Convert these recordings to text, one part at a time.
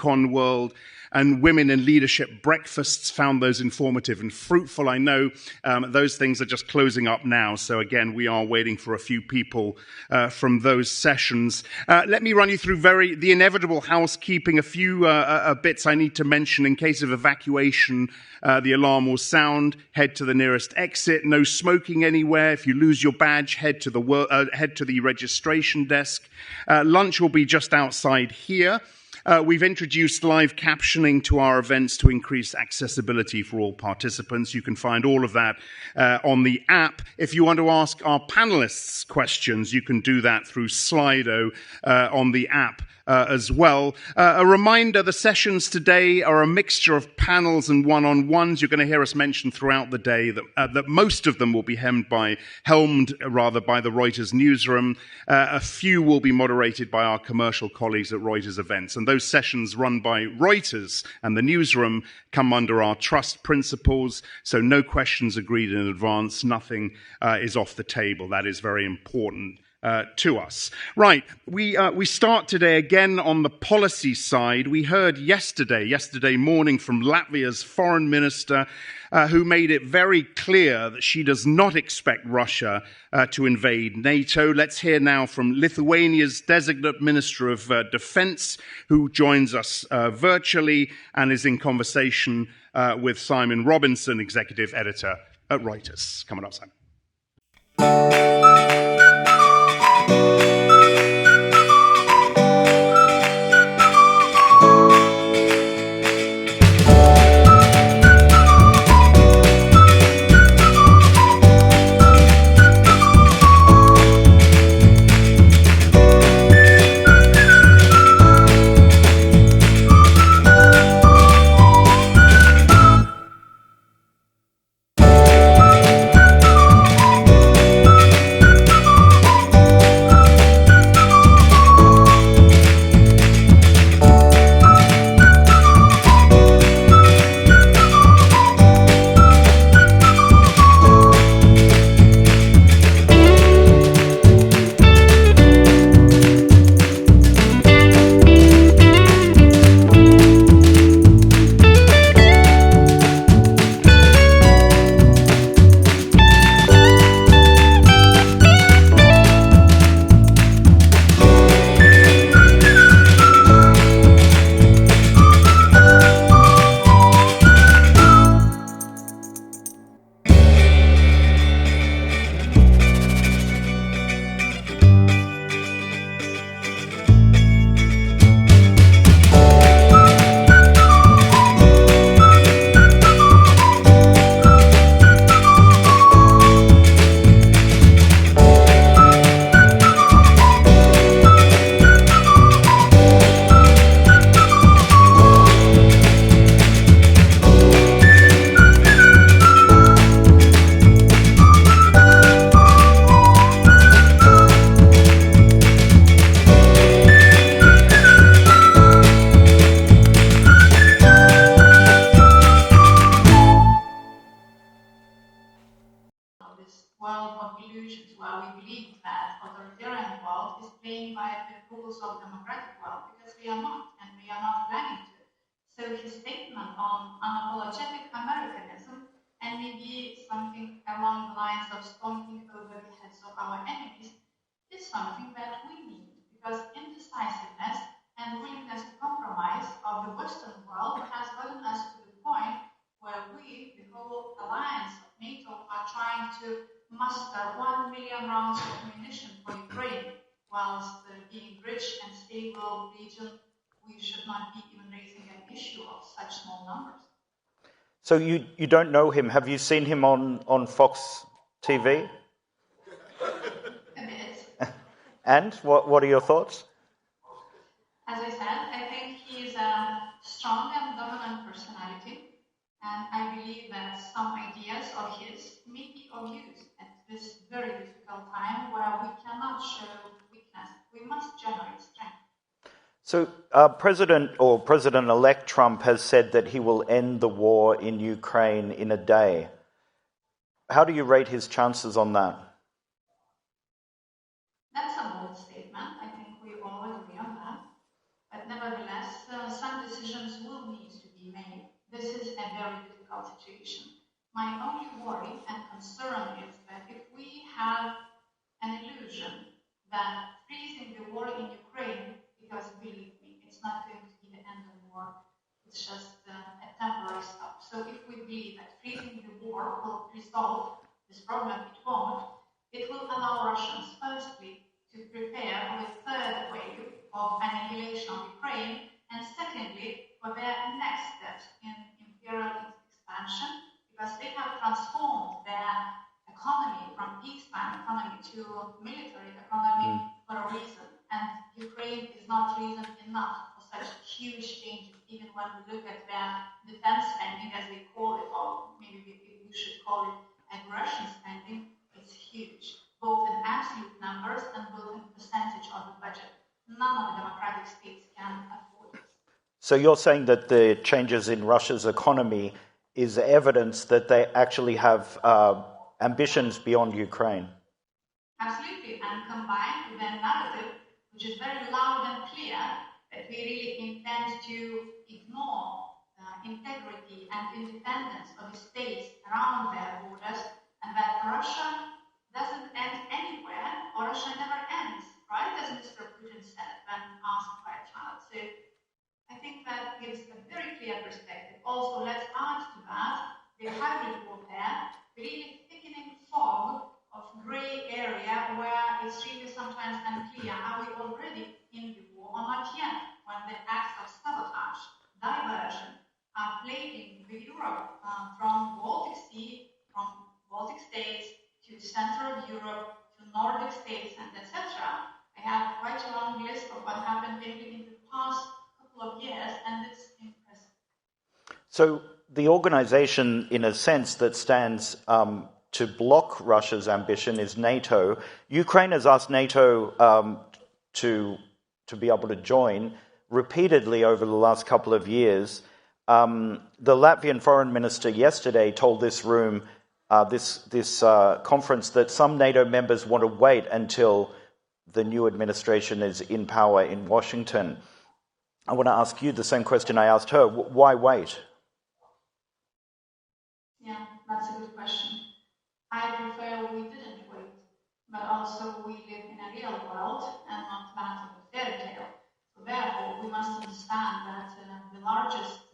econ world, and women in leadership breakfasts. Found those informative and fruitful. I know those things are just closing up now. So again, we are waiting for a few people from those sessions. Let me run you through the inevitable housekeeping. A few bits I need to mention. In case of evacuation, the alarm will sound. Head to the nearest exit. No smoking anywhere. If you lose your badge, head to the registration desk. Lunch will be just outside here. We've introduced live captioning to our events to increase accessibility for all participants. You can find all of that on the app. If you want to ask our panelists questions, you can do that through Slido on the app as well. A reminder, the sessions today are a mixture of panels and one-on-ones. You're going to hear us mention throughout the day that most of them will be helmed by the Reuters newsroom. A few will be moderated by our commercial colleagues at Reuters events. And those sessions run by Reuters and the newsroom come under our trust principles. So no questions agreed in advance. Nothing is off the table. That is very important to us. Right, we start today again on the policy side. We heard yesterday morning from Latvia's foreign minister, who made it very clear that she does not expect Russia to invade NATO. Let's hear now from Lithuania's designate Minister of Defense, who joins us virtually and is in conversation with Simon Robinson, executive editor at Reuters. Coming up, Simon. So you don't know him. Have you seen him on Fox TV? A bit. And what are your thoughts? As I said, I think he's a strong and dominant personality, and I believe that some ideas of his may be of use at this very difficult time where we cannot show weakness. We must generate strength. So President-elect Trump has said that he will end the war in Ukraine in a day. How do you rate his chances on that? That's a bold statement. I think we all agree on that. But nevertheless, some decisions very difficult situation. My only worry and concern is that if we have an illusion that freezing the war in Ukraine, because believe me, it's not going to be the end of the war, it's just a temporary stop. So if we believe that freezing the war will resolve this problem, it won't. It will allow Russians, firstly, to prepare for the third wave of annihilation of Ukraine, and secondly, for their next steps in imperial expansion, because they have transformed their economy from peacetime economy to military economy for a reason. And Ukraine is not reason enough for such huge changes, even when we look at their defense spending, as they call it, or maybe we should call it aggression spending. It's huge, both in absolute numbers and both in percentage of the budget. None of the democratic states can afford it. So you're saying that the changes in Russia's economy is evidence that they actually have ambitions beyond Ukraine? Absolutely, and combined with a narrative which is very loud and clear that we really intend to ignore integrity and independence of the states around their borders, and that Russia doesn't end anywhere, or Russia never ends, right? As Mr. Putin said when asked by a child. So I think that gives a very clear perspective. Also, let's add to that the hybrid warfare, really thickening fog of grey area where it's really sometimes unclear, are we already in the war or not yet, when the acts of sabotage, diversion, are plaguing the Europe from Baltic Sea, from Baltic states to the center of Europe, to Nordic states, and etc. I have quite a long list of what happened maybe in the past couple of years, and it's impressive. So the organization, in a sense, that stands to block Russia's ambition is NATO. Ukraine has asked NATO to be able to join repeatedly over the last couple of years. The Latvian foreign minister yesterday told this room, this conference, that some NATO members want to wait until the new administration is in power in Washington. I want to ask you the same question I asked her. Why wait? Yeah, that's a good question. I prefer we didn't wait, but also we live in a real world and not that of a fairy tale. So therefore, we must understand that the largest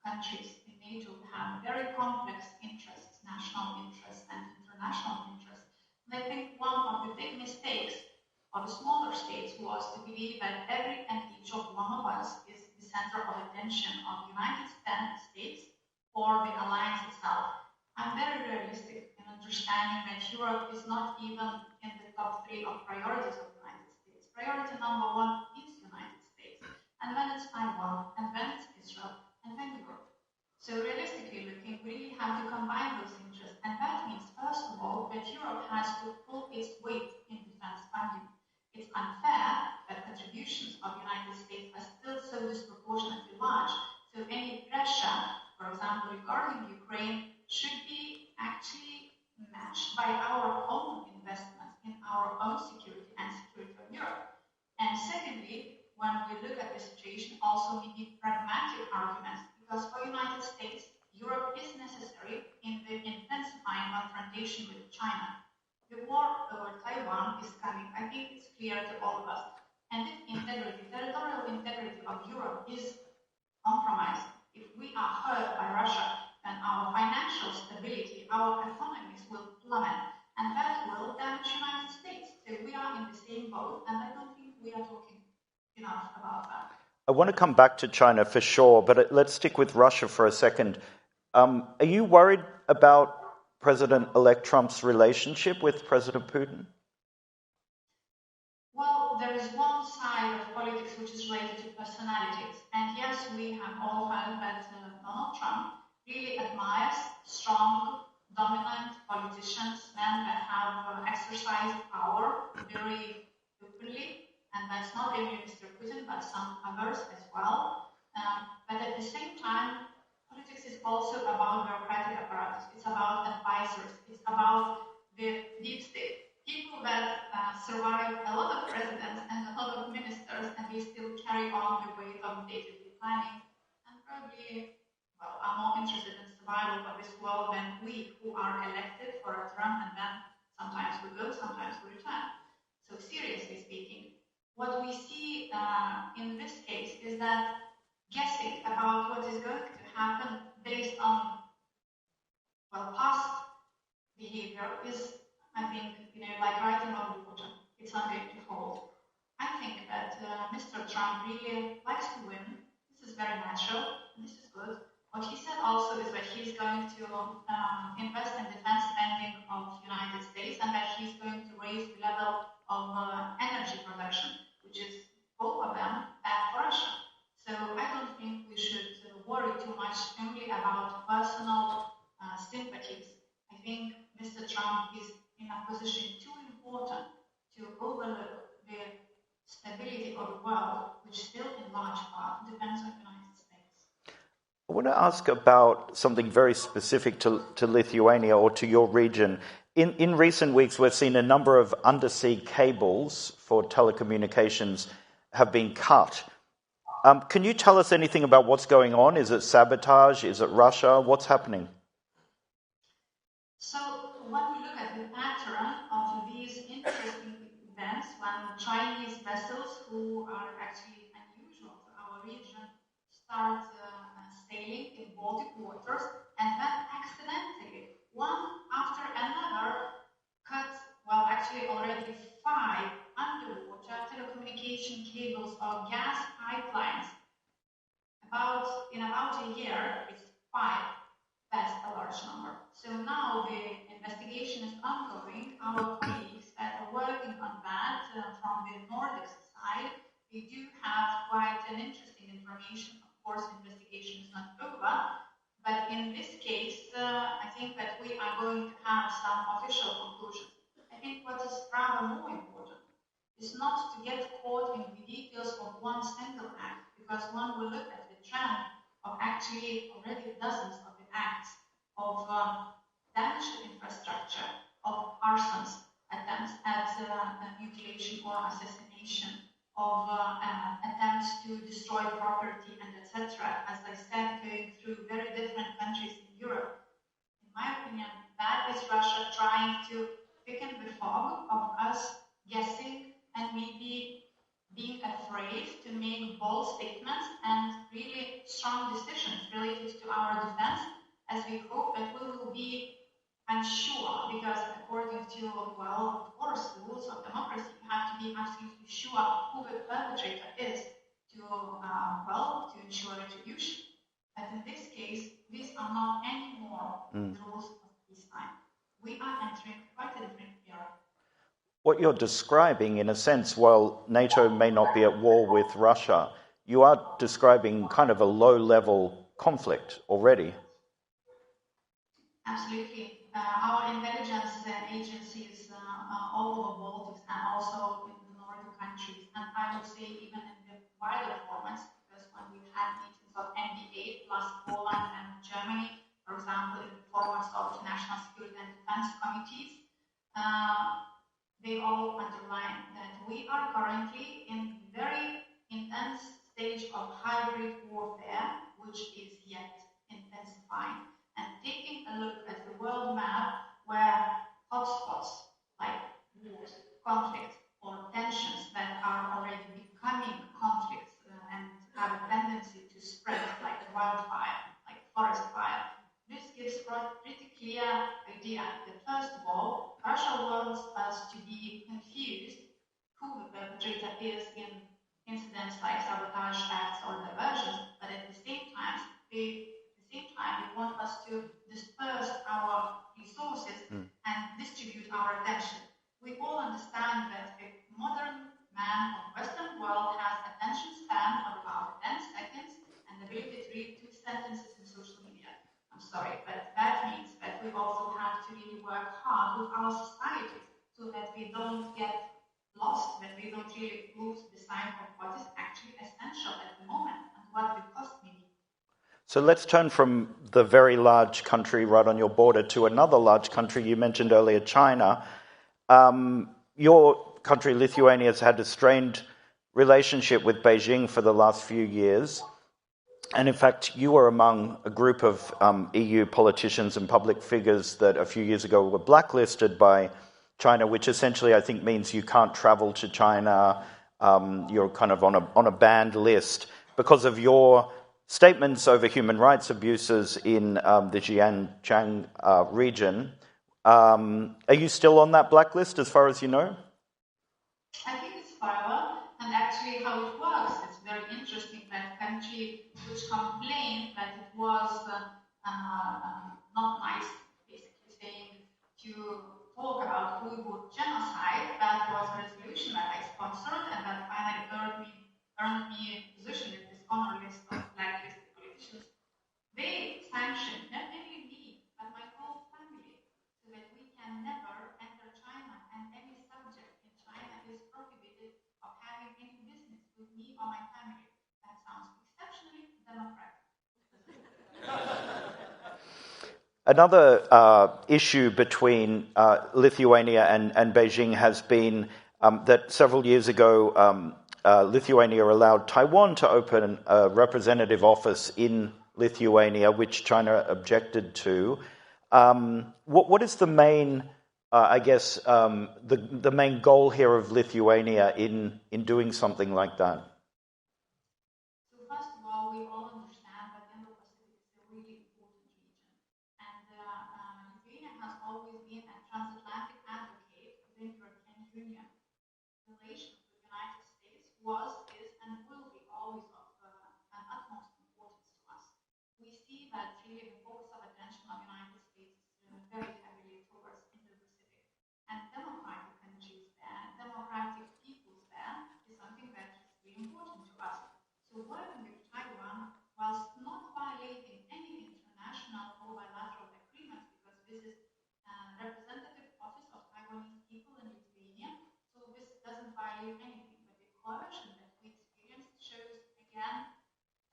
countries in NATO have very complex interests, national interests and international interests. And I think one of the big mistakes of the smaller states was to believe that every and each of one of us is the center of attention of the United States or the alliance itself. I'm very realistic in understanding that Europe is not even in the top 3 of priorities of the United States. Priority number 1 is the United States, and then it's Taiwan, and then it's Israel, and then Europe. So realistically looking, we really have to combine those interests, and that means, first of all, that Europe has to pull its weight in defense funding. It's unfair that contributions of the United States are still so disproportionately large, so any pressure, for example, regarding Ukraine, should be actually matched by our own investments in our own security and security of Europe. And secondly, when we look at the situation, also we need pragmatic arguments, because for the United States, Europe is necessary in the intensifying confrontation with China. The war over Taiwan is coming. I think it's clear to all of us. And if territorial integrity of Europe is compromised, if we are hurt by Russia, then our financial stability, our economies will plummet, and that will damage the United States. So we are in the same boat, and I don't think we are talking enough about that. I want to come back to China for sure, but let's stick with Russia for a second. Are you worried about President-elect Trump's relationship with President Putin? Well, there is one side of politics which is related to personalities. And yes, we have all heard that Donald Trump really admires strong, dominant politicians, men that have exercised power very openly. And that's not only Mr. Putin, but some others as well. But at the same time, politics is also about bureaucratic apparatus. It's about advisors. It's about the deep state. People that survive a lot of presidents and a lot of ministers, and they still carry on the weight of day-to-day planning and probably well, are more interested in survival of this world than we who are elected for a term and then sometimes we go, sometimes we return. So seriously speaking, what we see in this case is that guessing about what is going to happen based on, well, past behavior is, I think, like writing on water. It's not going to hold. I think that Mr. Trump really likes to win. This is very natural, and this is good. What he said also is that he's going to invest in defense spending of the United States and that he's going to raise the level of energy production, which is both of them bad for Russia. So I don't think we should worry too much only about personal sympathies. I think Mr. Trump is in a position too important to overlook the stability of the world, which still in large part depends on the United States. I want to ask about something very specific to Lithuania or to your region. In recent weeks, we've seen a number of undersea cables for telecommunications have been cut. Can you tell us anything about what's going on? Is it sabotage? Is it Russia? What's happening? So when we look at the pattern of these interesting events, when Chinese vessels who are actually unusual to our region start sailing in Baltic waters and then accidentally, one after another, cut, well, actually already 5 underwater telecommunication cables or gas pipelines. In about a year, it's 5. That's a large number. So now the investigation is ongoing. Our colleagues that are working on that from the Nordic side, they do have quite an interesting information. Of course, the investigation is not over, but in this case, I think that we are going to have some official conclusions. I think what is rather more important is not to get caught in the details of one single act, because when we look at the trend of actually already dozens of the acts of damage to infrastructure, of arsons, attempts at mutilation or assassination, of attempts to destroy property and etc. As I said, going through very different countries in Europe. In my opinion, that is Russia trying to thicken the fog of us guessing and maybe being afraid to make bold statements and really strong decisions related to our defense, as we hope that we will be unsure, because according to, well, of course, the rules of democracy, you have to be absolutely sure who the perpetrator is to, to ensure retribution. But in this case, these are not anymore the rules of peacetime. We are entering quite a different era. What you're describing, in a sense, while NATO may not be at war with Russia, you are describing kind of a low-level conflict already. Absolutely. Our intelligence agencies all over Baltics and also in the Nordic countries, and I would say even in the wider formats, because when we had meetings of NB8 plus Poland and Germany, for example, in the formats of the National Security and Defense Committees, they all underline that we are currently in very intense stage of hybrid warfare, which is yet intensifying. And taking a look at the world map, where hotspots like wars, conflicts, or tensions that are already becoming conflicts and have a tendency to spread like wildfire, like forest fire, this gives a pretty clear idea that, first of all, Russia wants us to be confused who the perpetrator is in incidents like sabotage acts or diversions, but at the same time, they want us to disperse our resources and distribute our attention. We all understand that a modern man of the Western world has attention span of about 10 seconds and the ability to read 2 sentences in social media. I'm sorry, but that means that we also have to really work hard with our society so that we don't get lost, that we don't really lose the sight of what is actually essential at the moment and what the cost may be. So let's turn from the very large country right on your border to another large country you mentioned earlier, China. Your country, Lithuania, has had a strained relationship with Beijing for the last few years. And in fact, you were among a group of EU politicians and public figures that a few years ago were blacklisted by China, which essentially I think means you can't travel to China. You're kind of on a banned list because of your statements over human rights abuses in the Xinjiang region. Are you still on that blacklist as far as you know? I think it's forever, and actually how it works, it's very interesting that country which complained that it was not nice, basically saying to talk about Uyghur genocide. That was a resolution that I sponsored, and that finally earned me a position in this honor list of blacklisted politicians. They sanctioned not only me, but my whole family, so that we can never enter China, and any subject in China is prohibited of having any business with me or my family. That sounds exceptionally democratic. Another issue between Lithuania and Beijing has been that several years ago, Lithuania allowed Taiwan to open a representative office in Lithuania, which China objected to. What is the main, the main goal here of Lithuania in doing something like that? So first of all, we all understand that Indo-Pacific is a really important region, and Lithuania has always been a transatlantic advocate within the European Union. Relations with the United States was, is, and will be always of an utmost importance to us. We see that really the focus of attention of the United States is very heavily towards Indo-Pacific, and democratic countries there, democratic peoples there, is something that is really important to us. So working with Taiwan, whilst not violating any international or bilateral agreements, because this is representative office of Taiwanese people in Lithuania, so this doesn't violate anything. But the coercion that we experienced shows again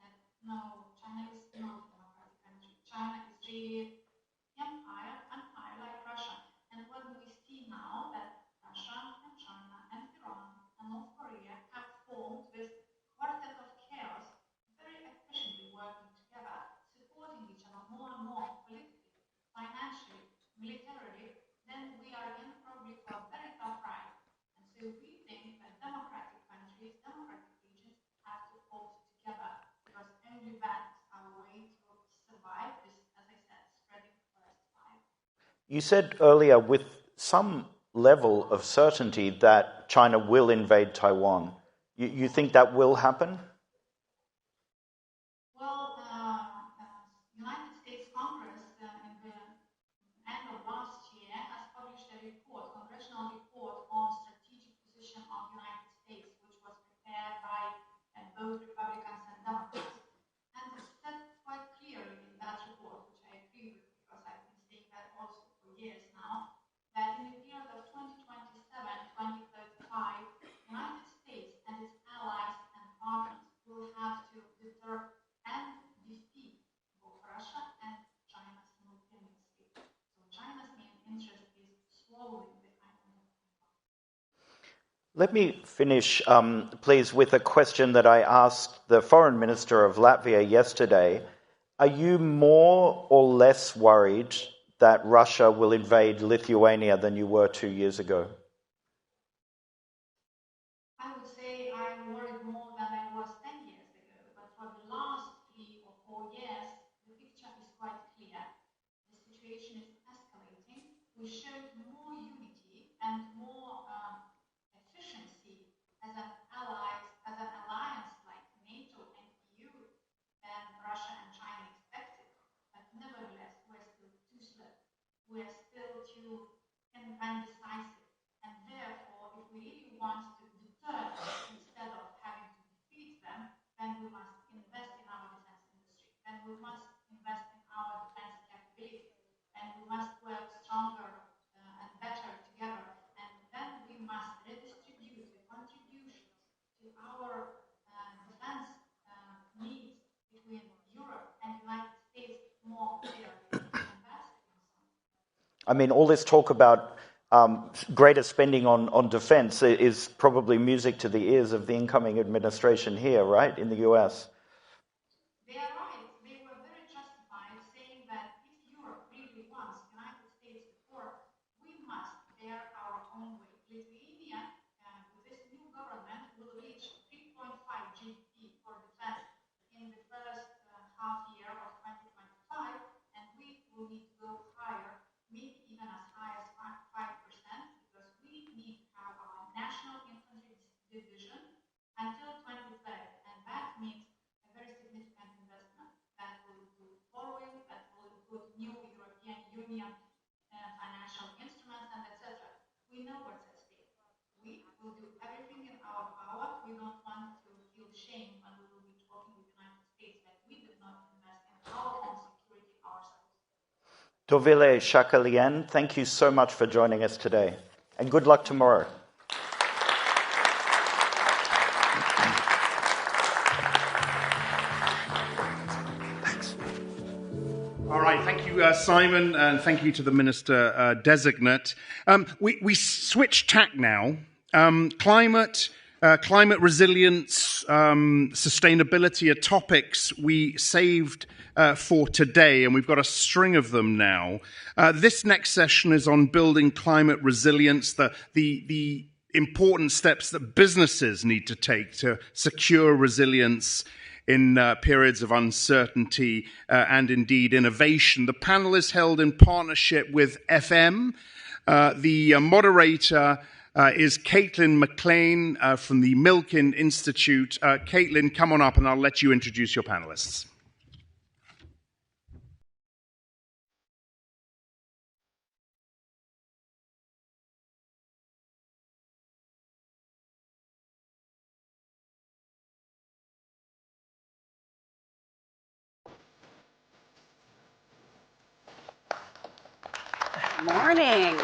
that no, China is not a democratic country. China is really empire like Russia. And when we see now that Russia and China and Iran and North Korea have formed this quartet of chaos, very efficiently working together, supporting each other more and more politically, financially, militarily, then we are in probably for a very tough ride. And so we think that democratic countries, democratic regions have to hold together, because only that is our way to survive this, as I said, spreading forest fire. You said earlier with some level of certainty that China will invade Taiwan. You think that will happen? Well, United States Congress in the end of last year has published a report, congressional report on strategic position of the United States, which was prepared by both Republicans and Democrats. And it said quite clearly in that report, which I agree with because I've been saying that also for years now, that in the period of 2027-2035, the United States and its allies and partners will have to deter and defeat both Russia and China simultaneously. So China's main interest is swallowing the island of Taiwan. Let me finish, please, with a question that I asked the Foreign Minister of Latvia yesterday. Are you more or less worried that Russia will invade Lithuania than you were 2 years ago? I would say I'm worried more than I was 10 years ago, but for the last 3 or 4 years, the picture is quite clear. The situation is escalating. We showed more unity and more efficiency as an alliance like NATO and EU than Russia and China expected. But nevertheless, we're still too slow. We're still too indecisive. And therefore, if we really want to deter them instead of having to defeat them, then we must invest in our defense industry. Then we must invest in our defense capability. And we must work stronger and better together. And then we must redistribute the contributions to our defense needs between Europe and the United States more fairly. And that's the concern. I mean, all this talk about greater spending on defense is probably music to the ears of the incoming administration here, right, in the US? They are Tovile Shakalien, thank you so much for joining us today, and good luck tomorrow. All right, thank you, Simon, and thank you to the Minister Designate. We switch tack now. Climate resilience, sustainability are topics we saved for today, and we've got a string of them now. This next session is on building climate resilience, the important steps that businesses need to take to secure resilience in periods of uncertainty and indeed innovation. The panel is held in partnership with FM. The moderator is Caitlin McLean from the Milken Institute. Caitlin, come on up and I'll let you introduce your panelists. Morning.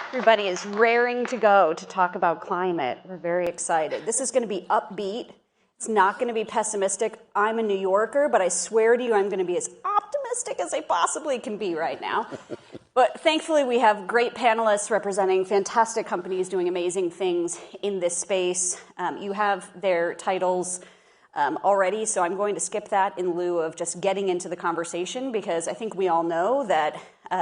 Everybody is raring to go to talk about climate. We're very excited. This is going to be upbeat. It's not going to be pessimistic. I'm a New Yorker, but I swear to you I'm going to be as optimistic as I possibly can be right now. But thankfully we have great panelists representing fantastic companies doing amazing things in this space. You have their titles already, so I'm going to skip that in lieu of just getting into the conversation, because I think we all know that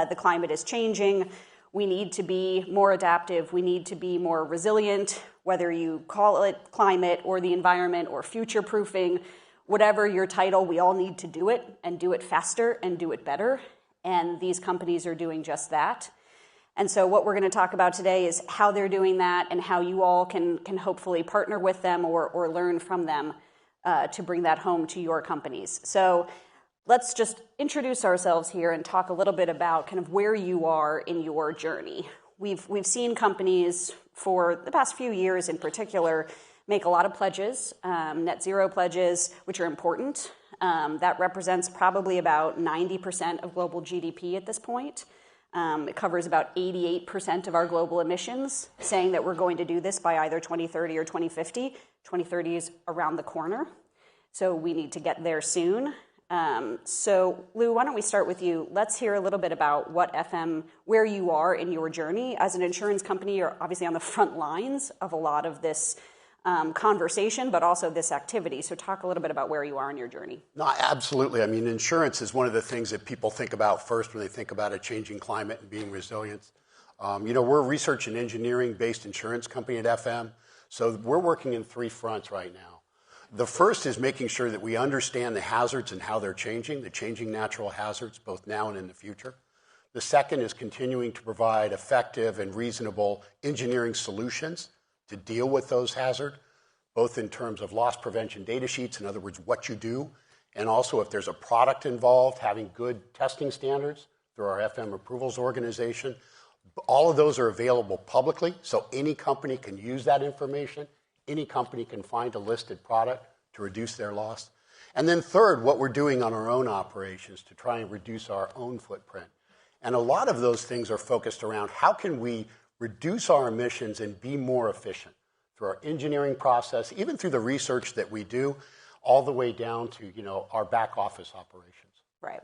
the climate is changing. We need to be more adaptive. We need to be more resilient, whether you call it climate or the environment or future-proofing, whatever your title, we all need to do it and do it faster and do it better. And these companies are doing just that. And so what we're going to talk about today is how they're doing that and how you all can hopefully partner with them or learn from them to bring that home to your companies. So let's just introduce ourselves here and talk a little bit about kind of where you are in your journey. We've seen companies for the past few years in particular make a lot of pledges, net zero pledges, which are important. That represents probably about 90% of global GDP at this point. It covers about 88% of our global emissions, saying that we're going to do this by either 2030 or 2050. 2030 is around the corner, so we need to get there soon. So Lou, why don't we start with you? Let's hear a little bit about what FM, where you are in your journey. As an insurance company, you're obviously on the front lines of a lot of this conversation, but also this activity. So talk a little bit about where you are in your journey. No, absolutely. I mean, insurance is one of the things that people think about first when they think about a changing climate and being resilient. We're a research and engineering-based insurance company at FM, so we're working in three fronts right now. The first is making sure that we understand the hazards and how they're changing, the changing natural hazards, both now and in the future. The second is continuing to provide effective and reasonable engineering solutions to deal with those hazards, both in terms of loss prevention data sheets, in other words, what you do, and also if there's a product involved, having good testing standards through our FM approvals organization. All of those are available publicly, so any company can use that information. Any company can find a listed product to reduce their loss. And then third, what we're doing on our own operations to try and reduce our own footprint. And a lot of those things are focused around how can we reduce our emissions and be more efficient through our engineering process, even through the research that we do, all the way down to, our back office operations. Right.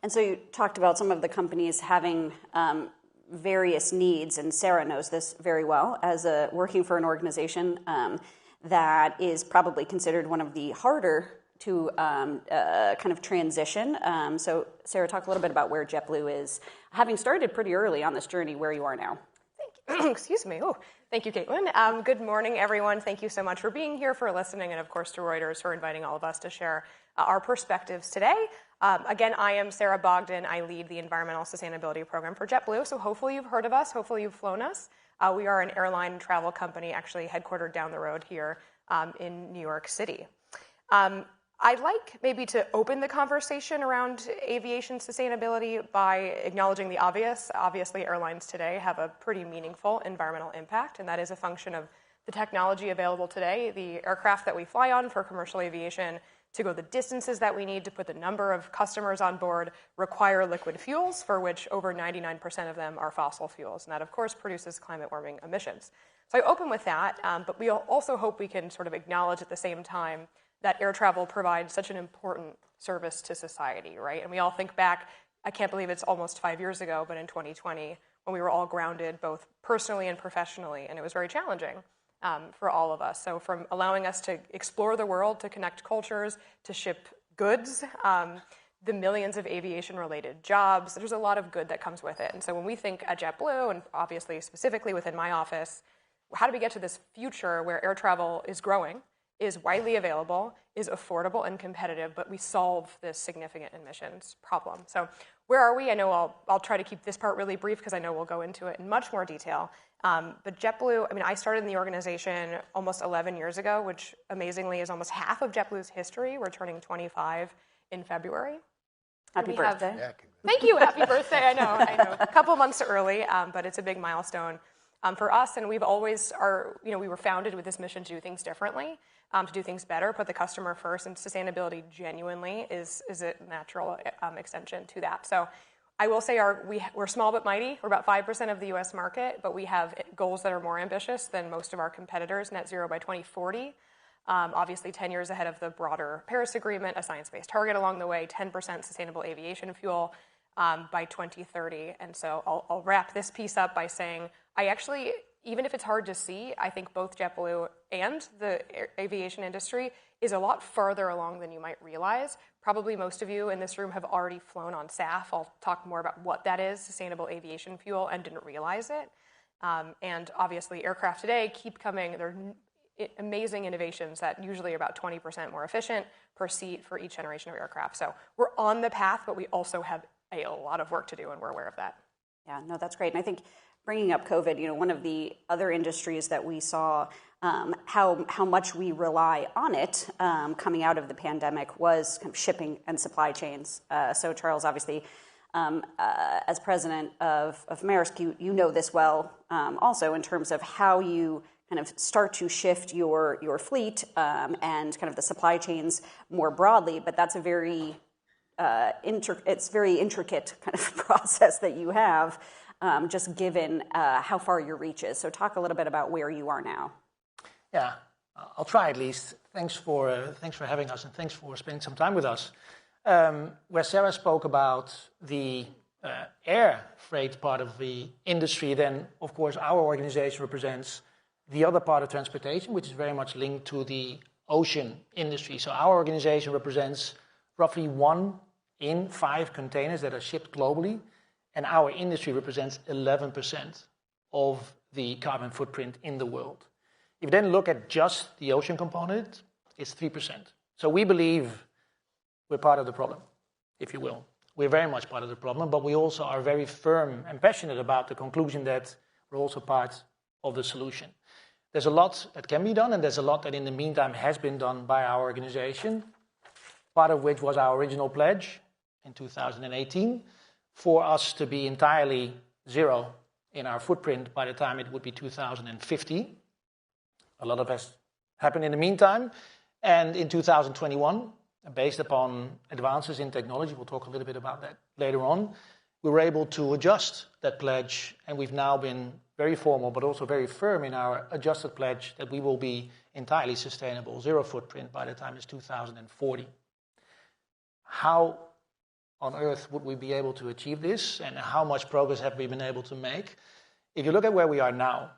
And so you talked about some of the companies having various needs, and Sarah knows this very well as working for an organization that is probably considered one of the harder to kind of transition. So Sarah, talk a little bit about where JetBlue is, having started pretty early on this journey, where you are now. Thank you. Excuse me. Oh, thank you, Caitlin. Good morning, everyone. Thank you so much for being here, for listening, and of course to Reuters for inviting all of us to share our perspectives today. Again, I am Sarah Bogdan. I lead the environmental sustainability program for JetBlue. So hopefully you've heard of us. Hopefully you've flown us. We are an airline and travel company, actually headquartered down the road here in New York City. I'd like maybe to open the conversation around aviation sustainability by acknowledging the obvious. Obviously, airlines today have a pretty meaningful environmental impact, and that is a function of the technology available today, the aircraft that we fly on for commercial aviation, to go the distances that we need to put the number of customers on board require liquid fuels, for which over 99% of them are fossil fuels. And that, of course, produces climate warming emissions. So I open with that, but we also hope we can sort of acknowledge at the same time that air travel provides such an important service to society, right? And we all think back, I can't believe it's almost 5 years ago, but in 2020, when we were all grounded both personally and professionally, and it was very challenging for all of us. So from allowing us to explore the world, to connect cultures, to ship goods, the millions of aviation-related jobs, there's a lot of good that comes with it. And so when we think at JetBlue, and obviously specifically within my office, how do we get to this future where air travel is growing, is widely available, is affordable and competitive, but we solve this significant emissions problem? So where are we? I know I'll try to keep this part really brief because I know we'll go into it in much more detail. But JetBlue, I mean, I started in the organization almost 11 years ago, which amazingly is almost half of JetBlue's history. We're turning 25 in February. Happy birthday. Thank you. Happy birthday. I know. A couple months early, but it's a big milestone for us. And we've always, we were founded with this mission to do things differently, to do things better, put the customer first, and sustainability genuinely is a natural extension to that. So I will say we're small but mighty. We're about 5% of the U.S. market, but we have goals that are more ambitious than most of our competitors, net zero by 2040. Obviously 10 years ahead of the broader Paris Agreement, a science-based target along the way, 10% sustainable aviation fuel by 2030. And so I'll wrap this piece up by saying I actually, even if it's hard to see, I think both JetBlue and the aviation industry is a lot farther along than you might realize. Probably most of you in this room have already flown on SAF. I'll talk more about what that is, sustainable aviation fuel, and didn't realize it. And obviously aircraft today keep coming. They're amazing innovations that usually are about 20% more efficient per seat for each generation of aircraft. So we're on the path, but we also have a lot of work to do, and we're aware of that. Yeah, no, that's great. And I think bringing up COVID, one of the other industries that we saw how much we rely on it coming out of the pandemic was kind of shipping and supply chains. So Charles, obviously, as president of Maersk, you know this well also in terms of how you kind of start to shift your fleet and kind of the supply chains more broadly. But that's a very intricate kind of process that you have, just given how far your reach is. So talk a little bit about where you are now. Yeah, I'll try at least. Thanks for having us, and thanks for spending some time with us. Where Sarah spoke about the air freight part of the industry, then of course our organization represents the other part of transportation, which is very much linked to the ocean industry. So our organization represents roughly 1 in 5 containers that are shipped globally, and our industry represents 11% of the carbon footprint in the world. If you then look at just the ocean component, it's 3%. So we believe we're part of the problem, if you will. We're very much part of the problem, but we also are very firm and passionate about the conclusion that we're also part of the solution. There's a lot that can be done, and there's a lot that in the meantime has been done by our organization, part of which was our original pledge in 2018 for us to be entirely zero in our footprint by the time it would be 2050. A lot of has happened in the meantime. And in 2021, based upon advances in technology, we'll talk a little bit about that later on, we were able to adjust that pledge, and we've now been very formal but also very firm in our adjusted pledge that we will be entirely sustainable, zero footprint by the time it's 2040. How on earth would we be able to achieve this, and how much progress have we been able to make? If you look at where we are now,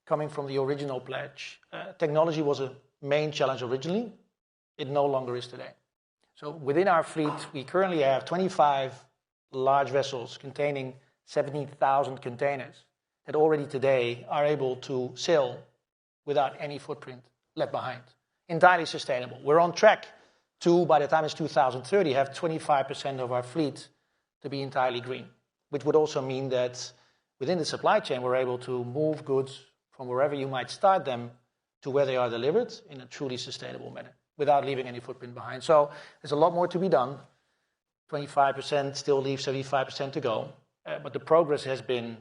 coming from the original pledge, technology was a main challenge originally. It no longer is today. So within our fleet, we currently have 25 large vessels containing 17,000 containers that already today are able to sail without any footprint left behind. Entirely sustainable. We're on track to, by the time it's 2030, have 25% of our fleet to be entirely green, which would also mean that within the supply chain, we're able to move goods from wherever you might start them to where they are delivered in a truly sustainable manner without leaving any footprint behind. So there's a lot more to be done. 25% still leaves 75% to go. But the progress has been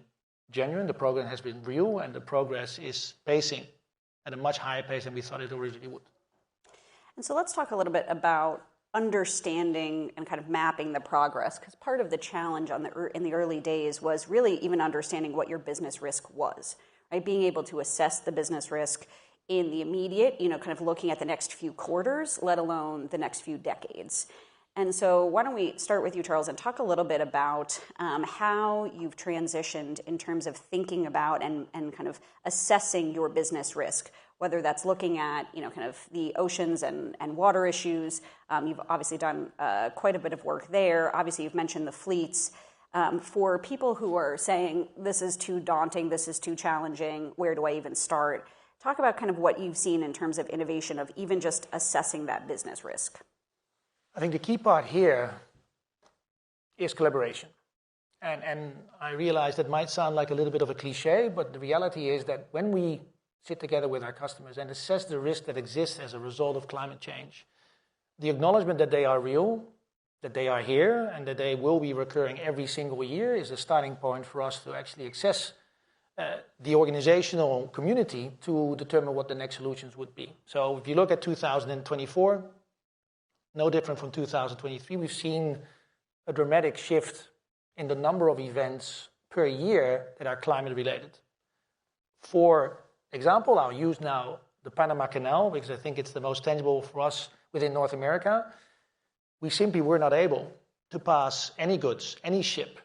genuine, the progress has been real, and the progress is pacing at a much higher pace than we thought it originally would. And so let's talk a little bit about understanding and kind of mapping the progress, because part of the challenge in the early days was really even understanding what your business risk was, right? Being able to assess the business risk in the immediate, kind of looking at the next few quarters, let alone the next few decades. And so why don't we start with you, Charles, and talk a little bit about how you've transitioned in terms of thinking about and kind of assessing your business risk, whether that's looking at, kind of the oceans and water issues. You've obviously done quite a bit of work there. Obviously, you've mentioned the fleets. For people who are saying, this is too daunting, this is too challenging, where do I even start? Talk about kind of what you've seen in terms of innovation of even just assessing that business risk. I think the key part here is collaboration. And I realize that might sound like a little bit of a cliche, but the reality is that when we sit together with our customers and assess the risk that exists as a result of climate change, the acknowledgement that they are real, that they are here, and that they will be recurring every single year is a starting point for us to actually assess the organizational community to determine what the next solutions would be. So if you look at 2024, no different from 2023, we've seen a dramatic shift in the number of events per year that are climate related. For example, I'll use now the Panama Canal because I think it's the most tangible for us within North America. We simply were not able to pass any goods, any ship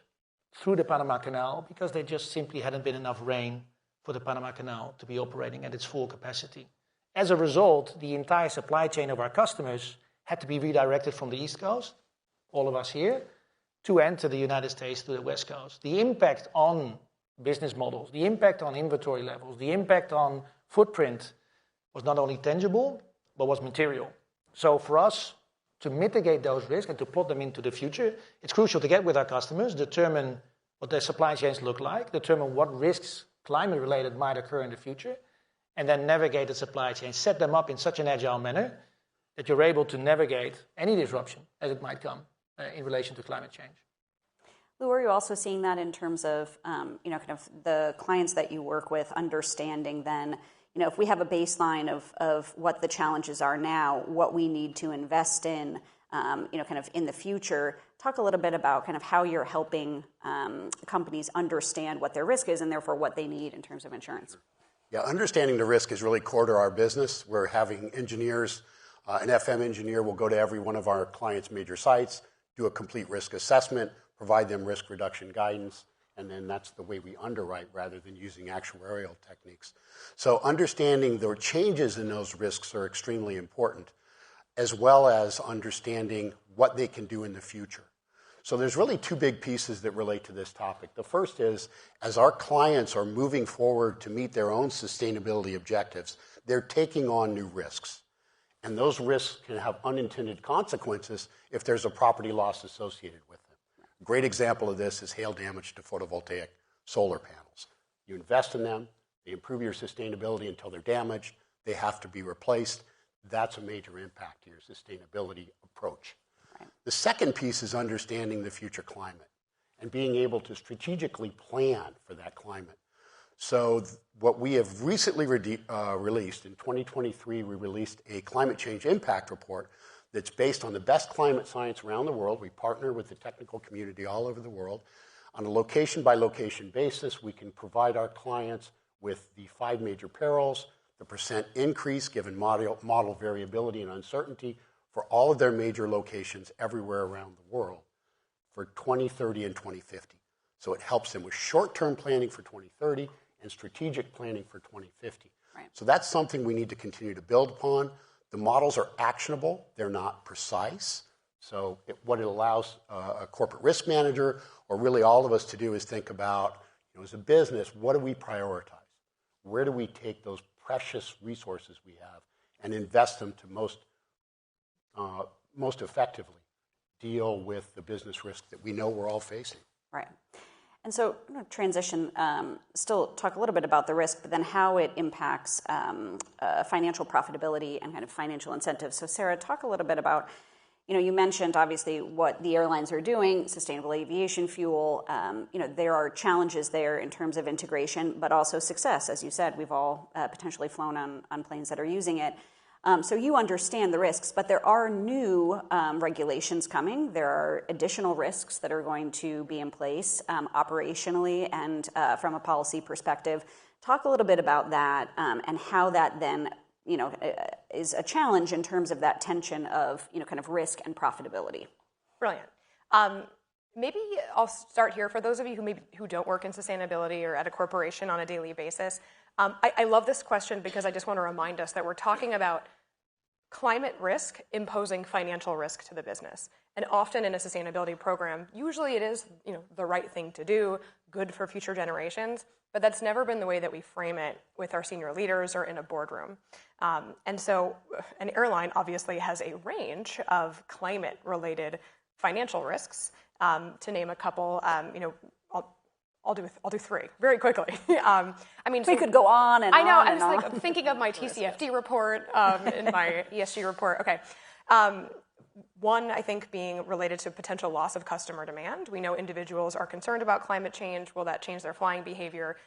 through the Panama Canal because there just simply hadn't been enough rain for the Panama Canal to be operating at its full capacity. As a result, the entire supply chain of our customers had to be redirected from the East Coast, all of us here, to enter the United States to the West Coast. The impact on business models, the impact on inventory levels, the impact on footprint was not only tangible, but was material. So for us to mitigate those risks and to put them into the future, it's crucial to get with our customers, determine what their supply chains look like, determine what risks climate-related might occur in the future, and then navigate the supply chain, set them up in such an agile manner that you're able to navigate any disruption as it might come in relation to climate change. Lou, are you also seeing that in terms of, kind of the clients that you work with understanding then, if we have a baseline of what the challenges are now, what we need to invest in, kind of in the future, talk a little bit about kind of how you're helping companies understand what their risk is and therefore what they need in terms of insurance. Yeah, understanding the risk is really core to our business. We're having engineers, an FM engineer will go to every one of our clients' major sites, do a complete risk assessment, provide them risk reduction guidance, and then that's the way we underwrite rather than using actuarial techniques. So understanding the changes in those risks are extremely important, as well as understanding what they can do in the future. So there's really two big pieces that relate to this topic. The first is, as our clients are moving forward to meet their own sustainability objectives, they're taking on new risks. And those risks can have unintended consequences if there's a property loss associated with them. A great example of this is hail damage to photovoltaic solar panels. You invest in them, they improve your sustainability until they're damaged, they have to be replaced. That's a major impact to your sustainability approach. Right. The second piece is understanding the future climate and being able to strategically plan for that climate. So what we have recently released, in 2023, we released a climate change impact report that's based on the best climate science around the world. We partner with the technical community all over the world. On a location-by-location basis, we can provide our clients with the 5 major perils, the percent increase given model variability and uncertainty for all of their major locations everywhere around the world for 2030 and 2050. So it helps them with short-term planning for 2030 and strategic planning for 2050. Right. So that's something we need to continue to build upon. The models are actionable. They're not precise. So what it allows a corporate risk manager or really all of us to do is think about, as a business, what do we prioritize? Where do we take those precious resources we have and invest them to most effectively deal with the business risk that we know we're all facing? Right. And so I'm going to transition, still talk a little bit about the risk, but then how it impacts financial profitability and kind of financial incentives. So Sarah, talk a little bit about, you mentioned obviously what the airlines are doing, sustainable aviation fuel. There are challenges there in terms of integration, but also success. As you said, we've all potentially flown on planes that are using it. So you understand the risks, but there are new regulations coming. There are additional risks that are going to be in place operationally and from a policy perspective. Talk a little bit about that and how that then, is a challenge in terms of that tension of, kind of risk and profitability. Brilliant. Maybe I'll start here. For those of you who don't work in sustainability or at a corporation on a daily basis, I love this question because I just want to remind us that we're talking about climate risk imposing financial risk to the business. And often in a sustainability program, usually it is the right thing to do, good for future generations, but that's never been the way that we frame it with our senior leaders or in a boardroom. And so an airline obviously has a range of climate-related financial risks. To name a couple, I'll do three very quickly. We could go on and I know. on. I'm just thinking of my TCFD report and my ESG report. Okay. One, I think, being related to potential loss of customer demand. We know individuals are concerned about climate change. Will that change their flying behavior?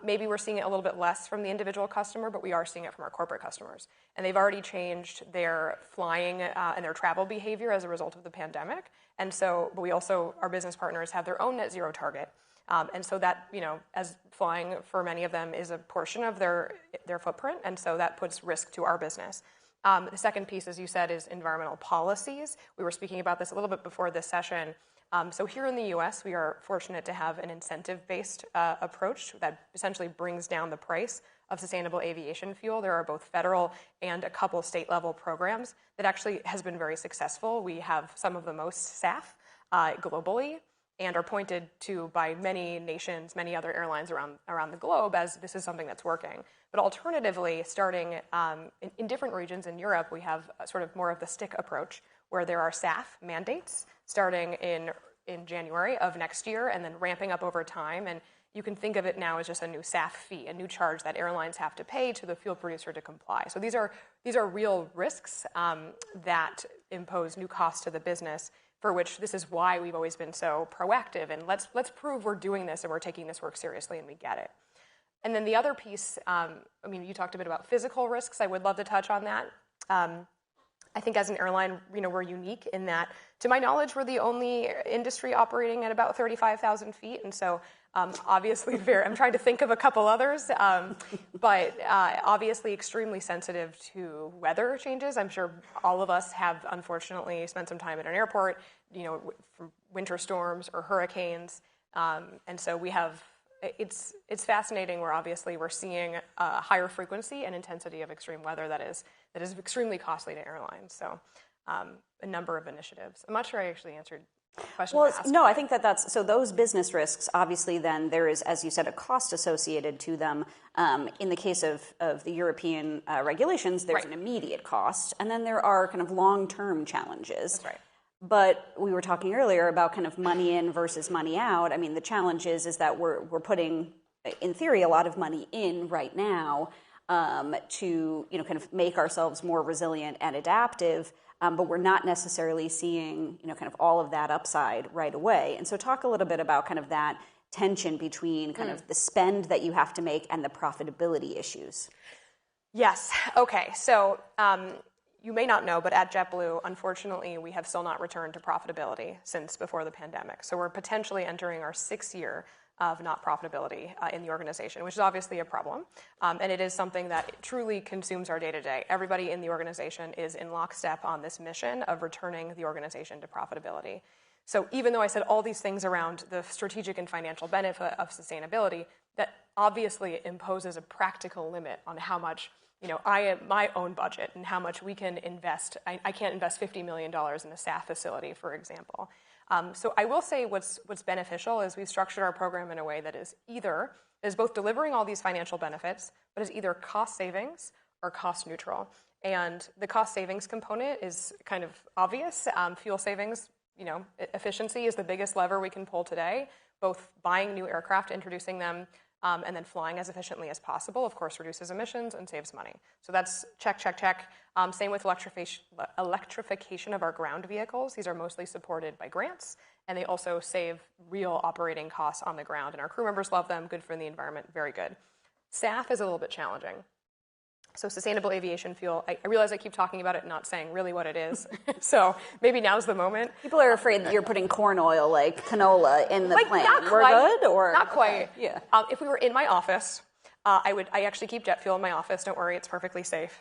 Maybe we're seeing it a little bit less from the individual customer, but we are seeing it from our corporate customers. And they've already changed their flying and their travel behavior as a result of the pandemic. And so, but we also, our business partners have their own net zero target. And so that, as flying for many of them is a portion of their footprint, and so that puts risk to our business. The second piece, as you said, is environmental policies. We were speaking about this a little bit before this session. So here in the US, we are fortunate to have an incentive-based approach that essentially brings down the price of sustainable aviation fuel. There are both federal and a couple state-level programs that actually has been very successful. We have some of the most SAF globally, and are pointed to by many nations, many other airlines around the globe as this is something that's working. But alternatively, starting in different regions in Europe, we have sort of more of the stick approach, where there are SAF mandates starting in January of next year and then ramping up over time. And you can think of it now as just a new SAF fee, a new charge that airlines have to pay to the fuel producer to comply. So these are real risks that impose new costs to the business, for which this is why we've always been so proactive. And let's prove we're doing this and we're taking this work seriously and we get it. And then the other piece, you talked a bit about physical risks. I would love to touch on that. I think as an airline, we're unique in that, to my knowledge, we're the only industry operating at about 35,000 feet. And so obviously, I'm trying to think of a couple others, but obviously extremely sensitive to weather changes. I'm sure all of us have, unfortunately, spent some time at an airport, from winter storms or hurricanes. And so we have, it's fascinating where obviously we're seeing a higher frequency and intensity of extreme weather that is extremely costly to airlines. So a number of initiatives. I'm not sure I actually answered the question. Well, no, I think that's, so those business risks, obviously then there is, as you said, a cost associated to them. In the case of the European regulations, there's an immediate cost, and then there are kind of long-term challenges. That's right. But we were talking earlier about kind of money in versus money out. I mean, the challenge is that we're putting, in theory, a lot of money in right now to kind of make ourselves more resilient and adaptive, but we're not necessarily seeing kind of all of that upside right away. And so talk a little bit about kind of that tension between kind of the spend that you have to make and the profitability issues. Yes. Okay. So you may not know, but at JetBlue, unfortunately, we have still not returned to profitability since before the pandemic. So we're potentially entering our 6th year of not profitability in the organization, which is obviously a problem. And it is something that truly consumes our day-to-day. Everybody in the organization is in lockstep on this mission of returning the organization to profitability. So even though I said all these things around the strategic and financial benefit of sustainability, that obviously imposes a practical limit on how much my own budget and how much we can invest. I can't invest $50 million in a SAF facility, for example. So I will say what's beneficial is we've structured our program in a way that is both delivering all these financial benefits, but is either cost savings or cost neutral. And the cost savings component is kind of obvious. Fuel savings, efficiency is the biggest lever we can pull today, both buying new aircraft, introducing them, and then flying as efficiently as possible, of course, reduces emissions and saves money. So that's check, check, check. Same with electrification of our ground vehicles. These are mostly supported by grants, and they also save real operating costs on the ground. And our crew members love them, good for the environment, very good. SAF is a little bit challenging. So sustainable aviation fuel, I realize I keep talking about it and not saying really what it is. So maybe now's the moment. People are afraid that you're putting corn oil, like canola, in the plane. We're good, or not quite? Okay. Yeah. If we were in my office, I actually keep jet fuel in my office. Don't worry, it's perfectly safe.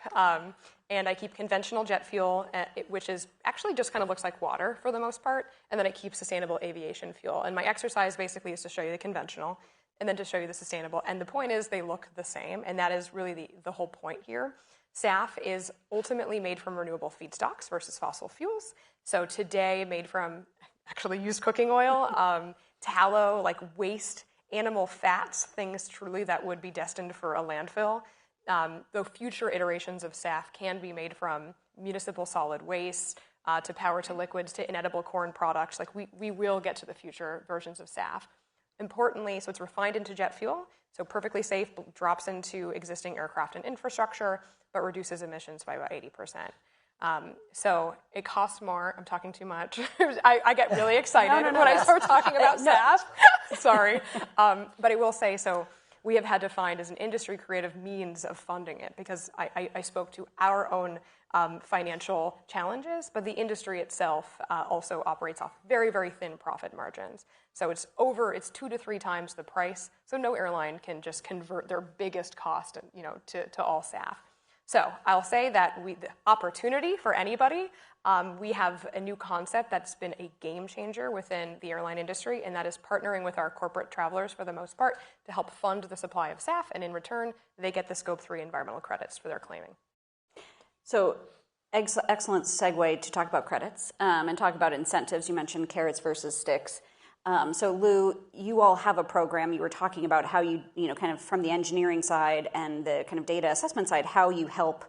And I keep conventional jet fuel, which is actually just kind of looks like water for the most part. And then I keep sustainable aviation fuel. And my exercise basically is to show you the conventional, and then to show you the sustainable. And the point is they look the same, and that is really the whole point here. SAF is ultimately made from renewable feedstocks versus fossil fuels. So today made from actually used cooking oil, tallow, like waste animal fats, things truly that would be destined for a landfill. The future iterations of SAF can be made from municipal solid waste to power to liquids to inedible corn products. Like we will get to the future versions of SAF. Importantly, so it's refined into jet fuel, so perfectly safe, drops into existing aircraft and infrastructure, but reduces emissions by about 80%. So it costs more. I'm talking too much. I get really excited when I start talking about SAF. Sorry. But I will say, so we have had to find as an industry creative means of funding it, because I spoke to our own financial challenges, but the industry itself also operates off very, very thin profit margins. So it's 2 to 3 times the price. So no airline can just convert their biggest cost, to all SAF. So I'll say that the opportunity for anybody, we have a new concept that's been a game changer within the airline industry, and that is partnering with our corporate travelers for the most part to help fund the supply of SAF, and in return, they get the Scope 3 environmental credits for their claiming. So excellent segue to talk about credits and talk about incentives. You mentioned carrots versus sticks. So Lou, you all have a program. You were talking about how you kind of from the engineering side and the kind of data assessment side, how you help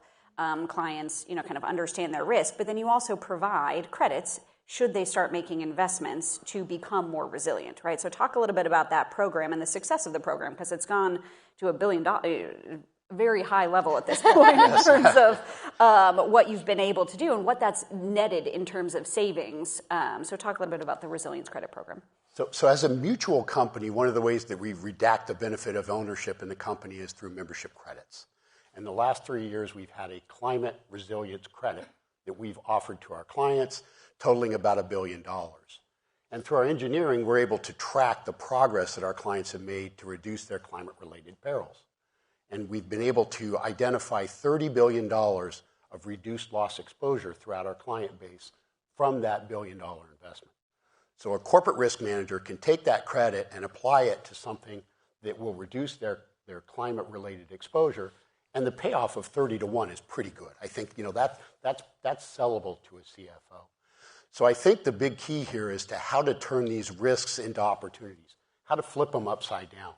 clients, kind of understand their risk. But then you also provide credits should they start making investments to become more resilient, right? So talk a little bit about that program and the success of the program, because it's gone to $1 billion, very high level at this point in terms of what you've been able to do and what that's netted in terms of savings. So talk a little bit about the Resilience Credit Program. So as a mutual company, one of the ways that we redact the benefit of ownership in the company is through membership credits. In the last 3 years, we've had a climate resilience credit that we've offered to our clients, totaling about $1 billion. And through our engineering, we're able to track the progress that our clients have made to reduce their climate-related perils. And we've been able to identify $30 billion of reduced loss exposure throughout our client base from that $1 billion investment. So a corporate risk manager can take that credit and apply it to something that will reduce their climate-related exposure, and the payoff of 30 to 1 is pretty good. I think that's sellable to a CFO. So I think the big key here is to how to turn these risks into opportunities, how to flip them upside down.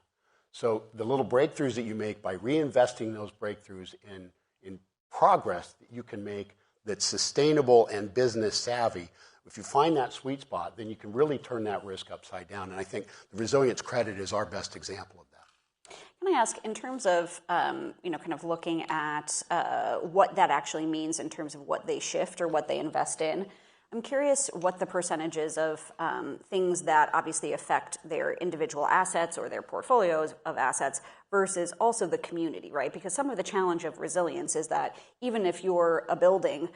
So the little breakthroughs that you make by reinvesting those breakthroughs in progress that you can make that's sustainable and business savvy, if you find that sweet spot, then you can really turn that risk upside down. And I think the resilience credit is our best example of that. Can I ask, in terms of, kind of looking at what that actually means in terms of what they shift or what they invest in, I'm curious what the percentage is of things that obviously affect their individual assets or their portfolios of assets versus also the community, right? Because some of the challenge of resilience is that even if you're a building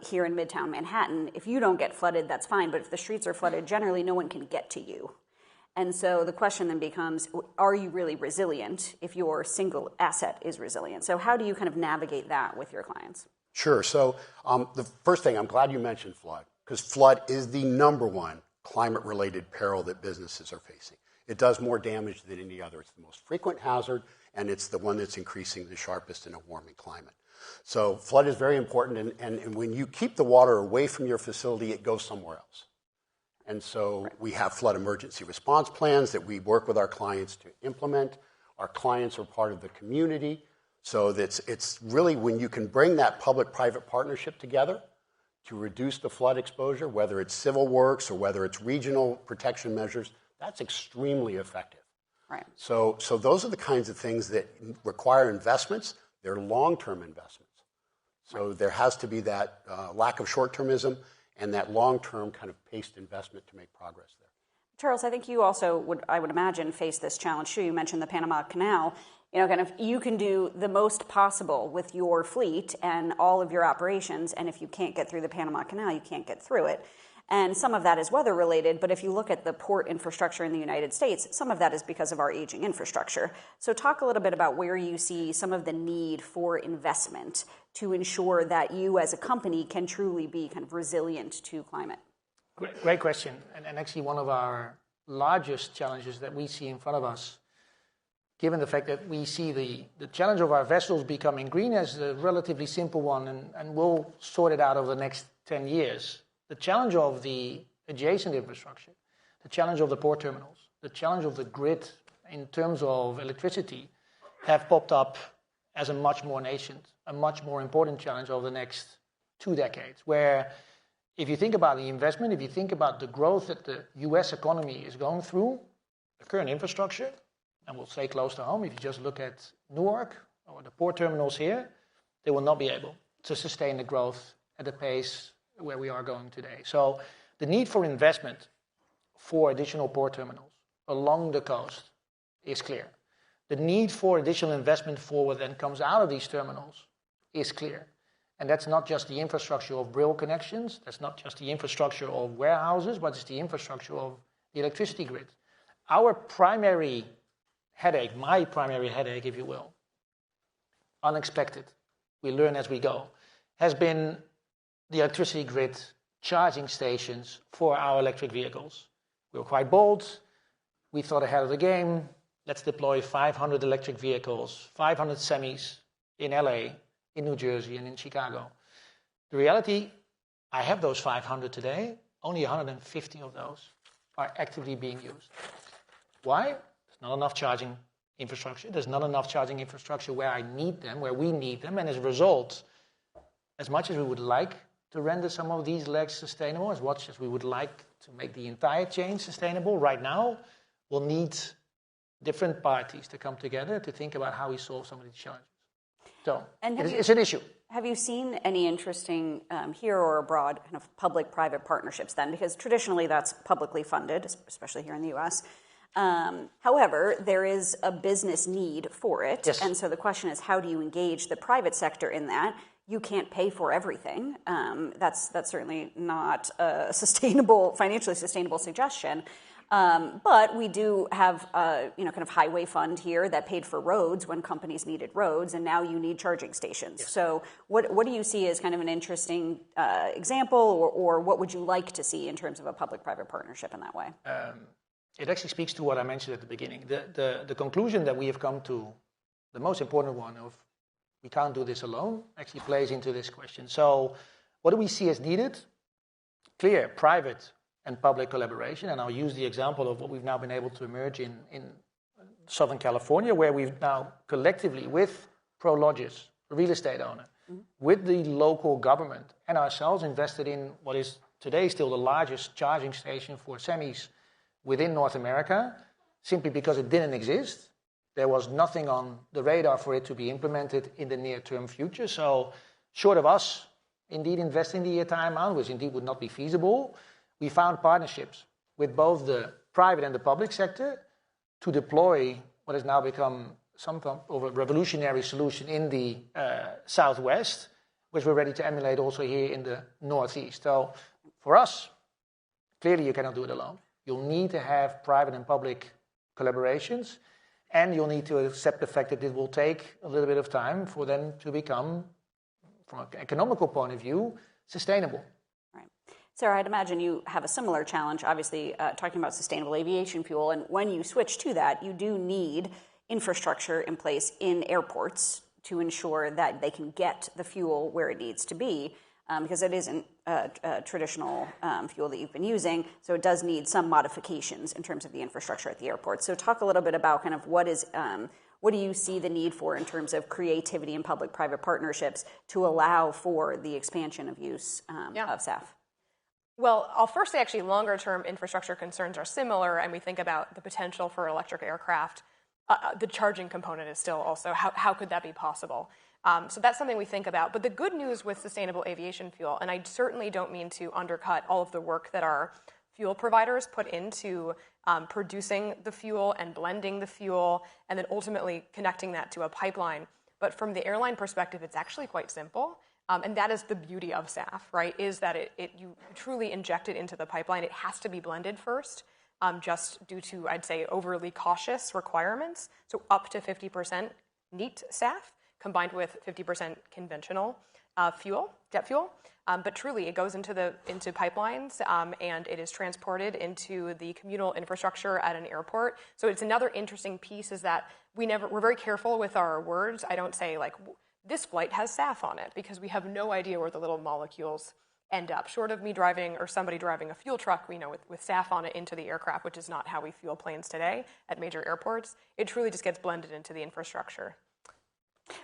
here in Midtown Manhattan, if you don't get flooded, that's fine. But if the streets are flooded, generally no one can get to you. And so the question then becomes, are you really resilient if your single asset is resilient? So how do you kind of navigate that with your clients? Sure. So the first thing, I'm glad you mentioned flood, because flood is the number one climate-related peril that businesses are facing. It does more damage than any other. It's the most frequent hazard, and it's the one that's increasing the sharpest in a warming climate. So flood is very important, and when you keep the water away from your facility, it goes somewhere else. And so we have flood emergency response plans that we work with our clients to implement. Our clients are part of the community. So it's really when you can bring that public-private partnership together to reduce the flood exposure, whether it's civil works or whether it's regional protection measures, that's extremely effective. Right. So those are the kinds of things that require investments. They're long-term investments. So there has to be that lack of short-termism and that long-term kind of paced investment to make progress there. Charles, I think you also would, I would imagine, face this challenge too. You mentioned the Panama Canal. kind of you can do the most possible with your fleet and all of your operations, and if you can't get through the Panama Canal, you can't get through it. And some of that is weather related, but if you look at the port infrastructure in the United States, some of that is because of our aging infrastructure. So talk a little bit about where you see some of the need for investment to ensure that you as a company can truly be kind of resilient to climate. Great question. And actually one of our largest challenges that we see in front of us, given the fact that we see the challenge of our vessels becoming green as a relatively simple one, and we'll sort it out over the next 10 years. The challenge of the adjacent infrastructure, the challenge of the port terminals, the challenge of the grid in terms of electricity have popped up as a much more nascent, a much more important challenge over the next 2 decades, where if you think about the investment, if you think about the growth that the US economy is going through, the current infrastructure, and we'll stay close to home, if you just look at Newark or the port terminals here, they will not be able to sustain the growth at the pace where we are going today. So the need for investment for additional port terminals along the coast is clear. The need for additional investment for what then comes out of these terminals is clear. And that's not just the infrastructure of rail connections, that's not just the infrastructure of warehouses, but it's the infrastructure of the electricity grid. Our primary headache, my primary headache, if you will, unexpected, we learn as we go, has been the electricity grid charging stations for our electric vehicles. We were quite bold. We thought ahead of the game. Let's deploy 500 electric vehicles, 500 semis in LA, in New Jersey, and in Chicago. The reality, I have those 500 today. Only 150 of those are actively being used. Why? There's not enough charging infrastructure. There's not enough charging infrastructure where I need them, where we need them. And as a result, as much as we would like to render some of these legs sustainable, as much as we would like to make the entire chain sustainable, right now we'll need different parties to come together to think about how we solve some of these challenges. So it's an issue. Have you seen any interesting here or abroad kind of public-private partnerships then? Because traditionally that's publicly funded, especially here in the US. However, there is a business need for it. Yes. And so the question is, how do you engage the private sector in that? You can't pay for everything. That's certainly not a financially sustainable suggestion. But we do have kind of highway fund here that paid for roads when companies needed roads, and now you need charging stations. Yes. So what do you see as kind of an interesting example, or what would you like to see in terms of a public-private partnership in that way? It actually speaks to what I mentioned at the beginning. The conclusion that we have come to, the most important one of we can't do this alone, actually plays into this question. So what do we see as needed? Clear, private and public collaboration. And I'll use the example of what we've now been able to emerge in Southern California, where we've now collectively, with Prologis, a real estate owner, with the local government and ourselves, invested in what is today still the largest charging station for semis within North America, simply because it didn't exist. There was nothing on the radar for it to be implemented in the near-term future. So short of us indeed investing the entire amount, which indeed would not be feasible, we found partnerships with both the private and the public sector to deploy what has now become something of a revolutionary solution in the Southwest, which we're ready to emulate also here in the Northeast. So for us, clearly you cannot do it alone. You'll need to have private and public collaborations, and you'll need to accept the fact that it will take a little bit of time for them to become, from an economical point of view, sustainable. Right. Sarah, I'd imagine you have a similar challenge, obviously, talking about sustainable aviation fuel. And when you switch to that, you do need infrastructure in place in airports to ensure that they can get the fuel where it needs to be, because it isn't a traditional fuel that you've been using. So it does need some modifications in terms of the infrastructure at the airport. So talk a little bit about kind of what do you see the need for in terms of creativity and public-private partnerships to allow for the expansion of use of SAF? Well, I'll first say actually longer-term infrastructure concerns are similar, and we think about the potential for electric aircraft. The charging component is still also, how could that be possible? So that's something we think about. But the good news with sustainable aviation fuel, and I certainly don't mean to undercut all of the work that our fuel providers put into producing the fuel and blending the fuel, and then ultimately connecting that to a pipeline. But from the airline perspective, it's actually quite simple. And that is the beauty of SAF, right, is that you truly inject it into the pipeline. It has to be blended first, just due to, I'd say, overly cautious requirements. So up to 50% neat SAF combined with 50% conventional jet fuel. But truly, it goes into pipelines, and it is transported into the communal infrastructure at an airport. So it's another interesting piece is that we're very careful with our words. I don't say, like, this flight has SAF on it, because we have no idea where the little molecules end up. Short of me driving or somebody driving a fuel truck, with SAF on it into the aircraft, which is not how we fuel planes today at major airports. It truly just gets blended into the infrastructure.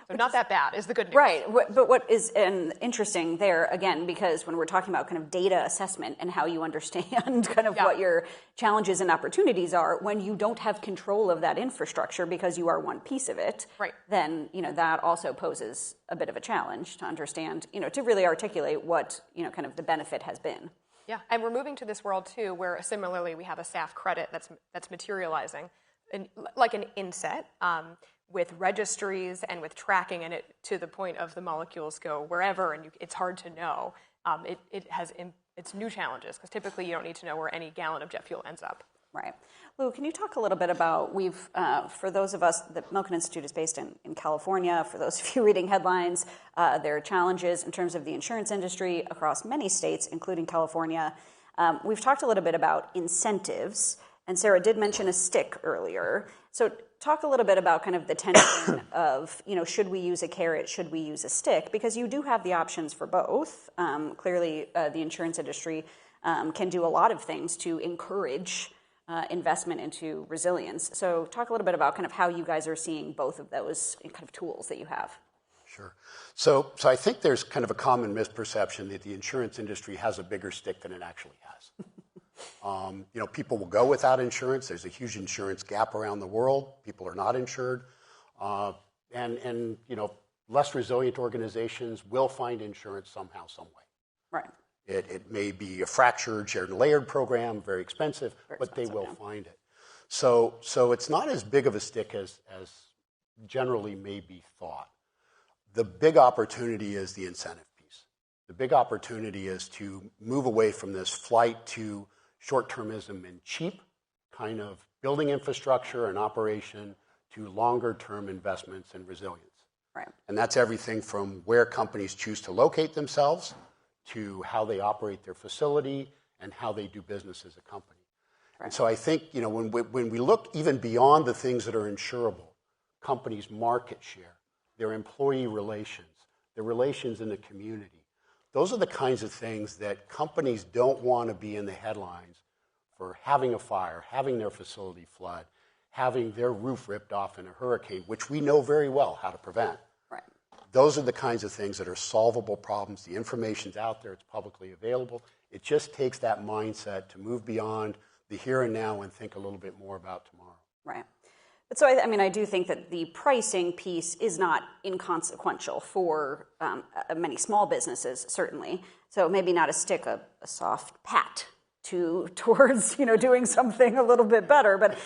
So not that bad is the good news. Right, but what is interesting there, again, because when we're talking about kind of data assessment and how you understand kind of what your challenges and opportunities are, when you don't have control of that infrastructure because you are one piece of it, then that also poses a bit of a challenge to understand, to really articulate what kind of the benefit has been. Yeah, and we're moving to this world too, where similarly we have a SAF credit that's materializing, like an inset. With registries and with tracking, and it to the point of the molecules go wherever, and it's hard to know. It has its new challenges, because typically you don't need to know where any gallon of jet fuel ends up. Right. Lou, can you talk a little bit about, for those of us, the Milken Institute is based in California. For those of you reading headlines, there are challenges in terms of the insurance industry across many states, including California. We've talked a little bit about incentives, and Sarah did mention a stick earlier. So talk a little bit about kind of the tension of, should we use a carrot, should we use a stick? Because you do have the options for both. Clearly, the insurance industry can do a lot of things to encourage investment into resilience. So talk a little bit about kind of how you guys are seeing both of those kind of tools that you have. Sure. So I think there's kind of a common misperception that the insurance industry has a bigger stick than it actually has. People will go without insurance. There's a huge insurance gap around the world. People are not insured. And less resilient organizations will find insurance somehow, some way. Right. It may be a fractured, shared and layered program, very expensive, but they will find it. So it's not as big of a stick as generally may be thought. The big opportunity is the incentive piece. The big opportunity is to move away from this flight to short-termism and cheap kind of building infrastructure and operation to longer-term investments and resilience. Right. And that's everything from where companies choose to locate themselves to how they operate their facility and how they do business as a company. Right. And so I think, when we look even beyond the things that are insurable, companies' market share, their employee relations, their relations in the community, those are the kinds of things that companies don't want to be in the headlines for having a fire, having their facility flood, having their roof ripped off in a hurricane, which we know very well how to prevent. Right. Those are the kinds of things that are solvable problems. The information's out there. It's publicly available. It just takes that mindset to move beyond the here and now and think a little bit more about tomorrow. Right. But so, I do think that the pricing piece is not inconsequential for many small businesses, certainly. So maybe not a stick, a soft pat towards doing something a little bit better. But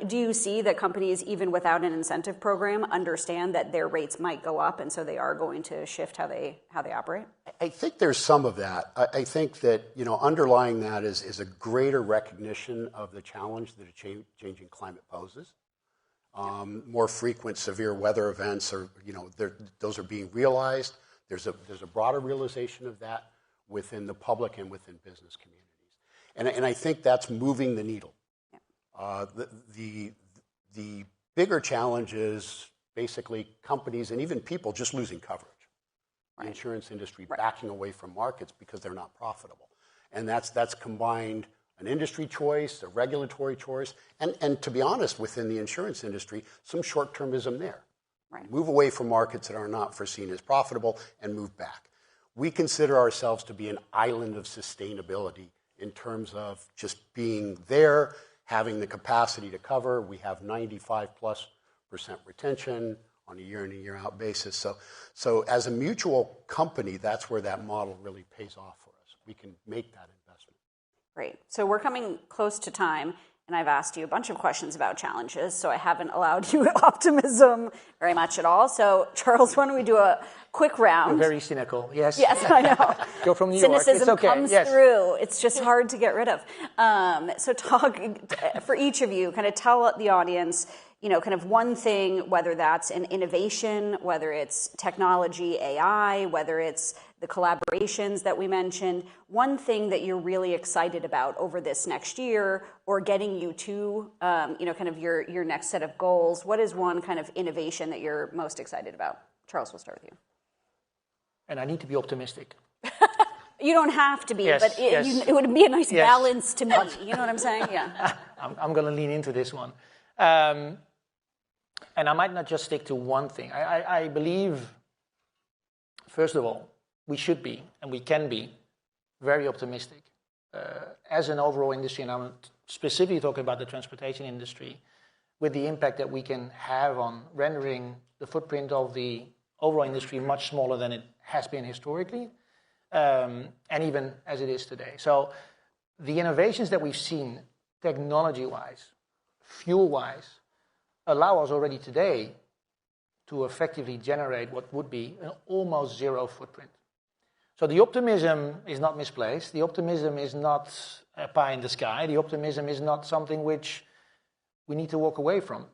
do you see that companies, even without an incentive program, understand that their rates might go up, and so they are going to shift how they operate? I think there's some of that. I think that underlying that is a greater recognition of the challenge that a changing climate poses. More frequent severe weather events those are being realized. There's a broader realization of that within the public and within business communities. And I think that's moving the needle. Yeah. The bigger challenge is basically companies and even people just losing coverage. Right. The insurance industry backing away from markets because they're not profitable. And that's combined an industry choice, a regulatory choice, and to be honest, within the insurance industry, some short-termism there. Right. Move away from markets that are not foreseen as profitable and move back. We consider ourselves to be an island of sustainability in terms of just being there, having the capacity to cover. We have 95+% retention on a year in and year out basis. So as a mutual company, that's where that model really pays off for us. We can make that investment. Great. So we're coming close to time, and I've asked you a bunch of questions about challenges, so I haven't allowed you optimism very much at all. So, Charles, why don't we do a quick round? You're very cynical, yes. Yes, I know. You're from New York, Cynicism it's okay. comes through. It's just hard to get rid of. So talk, for each of you, kind of tell the audience, kind of one thing, whether that's an innovation, whether it's technology, AI, whether it's the collaborations that we mentioned, one thing that you're really excited about over this next year or getting you to, kind of your next set of goals. What is one kind of innovation that you're most excited about? Charles, we'll start with you. And I need to be optimistic. You don't have to be, yes, but it would be a nice balance to me. You know what I'm saying? Yeah. I'm going to lean into this one. And I might not just stick to one thing. I believe, first of all, we should be, and we can be, very optimistic. As an overall industry, and I'm specifically talking about the transportation industry, with the impact that we can have on rendering the footprint of the overall industry much smaller than it has been historically, and even as it is today. So the innovations that we've seen, technology-wise, fuel-wise, allow us already today to effectively generate what would be an almost zero footprint. So the optimism is not misplaced. The optimism is not a pie in the sky. The optimism is not something which we need to walk away from.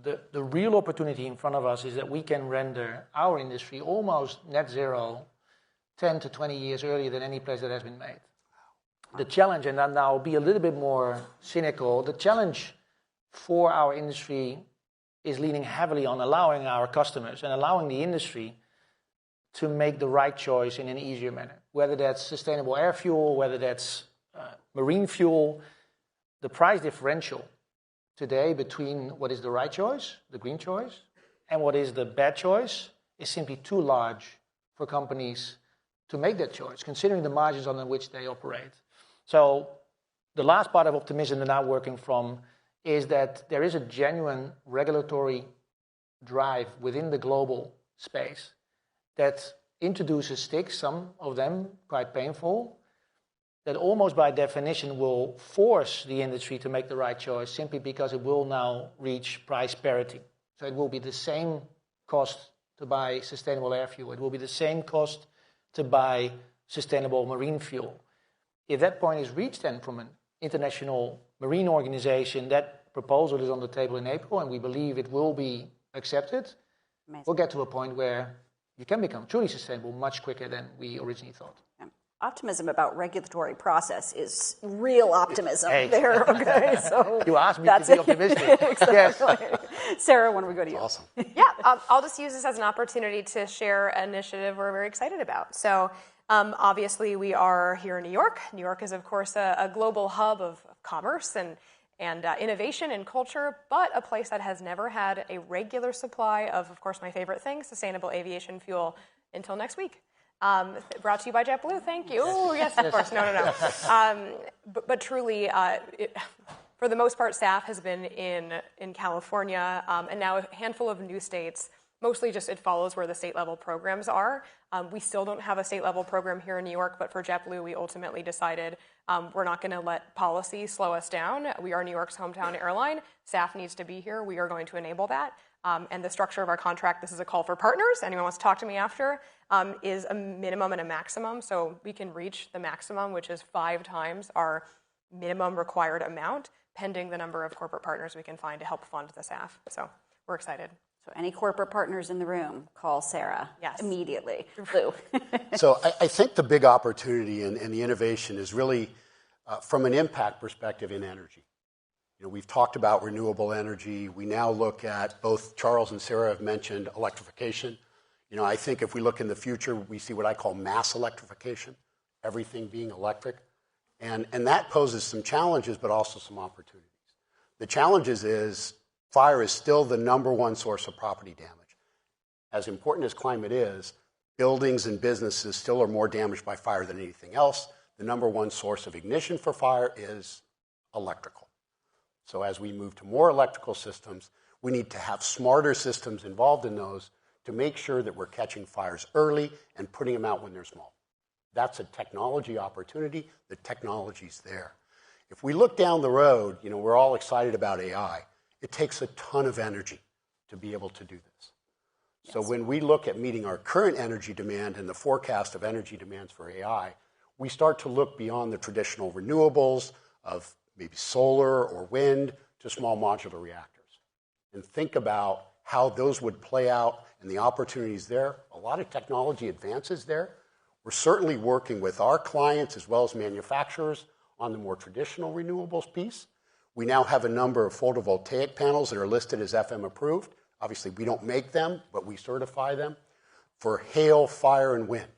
The real opportunity in front of us is that we can render our industry almost net zero 10 to 20 years earlier than any place that has been made. The challenge, and then I'll be a little bit more cynical, the challenge for our industry is leaning heavily on allowing our customers and allowing the industry to make the right choice in an easier manner. Whether that's sustainable air fuel, whether that's marine fuel, the price differential today between what is the right choice, the green choice, and what is the bad choice is simply too large for companies to make that choice, considering the margins on which they operate. So the last part of optimism that I'm working from is that there is a genuine regulatory drive within the global space that introduces sticks, some of them quite painful, that almost by definition will force the industry to make the right choice simply because it will now reach price parity. So it will be the same cost to buy sustainable air fuel. It will be the same cost to buy sustainable marine fuel. If that point is reached then from an international marine organization, that proposal is on the table in April and we believe it will be accepted. Amazing. We'll get to a point where you can become truly sustainable much quicker than we originally thought. Yeah. Optimism about regulatory process is real optimism there, okay? So you asked me to be optimistic. Exactly. Yes. Sarah, when do we go to you? Awesome. Yeah, I'll just use this as an opportunity to share an initiative we're very excited about. So obviously we are here in New York. New York is, of course, a global hub of commerce and innovation and culture, but a place that has never had a regular supply of course, my favorite thing, sustainable aviation fuel, until next week. Brought to you by JetBlue, thank you. Oh, yes, of course, no. But truly, for the most part, SAF has been in California, and now a handful of new states. Mostly just it follows where the state-level programs are. We still don't have a state-level program here in New York, but for JetBlue, we ultimately decided we're not going to let policy slow us down. We are New York's hometown airline. SAF needs to be here. We are going to enable that. And the structure of our contract, this is a call for partners. Anyone wants to talk to me after, is a minimum and a maximum. So we can reach the maximum, which is 5 times our minimum required amount, pending the number of corporate partners we can find to help fund the SAF. So we're excited. So any corporate partners in the room, call Sarah immediately. Lou. So I think the big opportunity and the innovation is really from an impact perspective in energy. We've talked about renewable energy. We now look at, both Charles and Sarah have mentioned electrification. I think if we look in the future, we see what I call mass electrification, everything being electric. And that poses some challenges, but also some opportunities. The challenges is fire is still the number one source of property damage. As important as climate is, buildings and businesses still are more damaged by fire than anything else. The number one source of ignition for fire is electrical. So as we move to more electrical systems, we need to have smarter systems involved in those to make sure that we're catching fires early and putting them out when they're small. That's a technology opportunity. The technology's there. If we look down the road, we're all excited about AI. It takes a ton of energy to be able to do this. Yes. So when we look at meeting our current energy demand and the forecast of energy demands for AI, we start to look beyond the traditional renewables of maybe solar or wind to small modular reactors and think about how those would play out and the opportunities there. A lot of technology advances there. We're certainly working with our clients as well as manufacturers on the more traditional renewables piece. We now have a number of photovoltaic panels that are listed as FM approved. Obviously, we don't make them, but we certify them for hail, fire, and wind.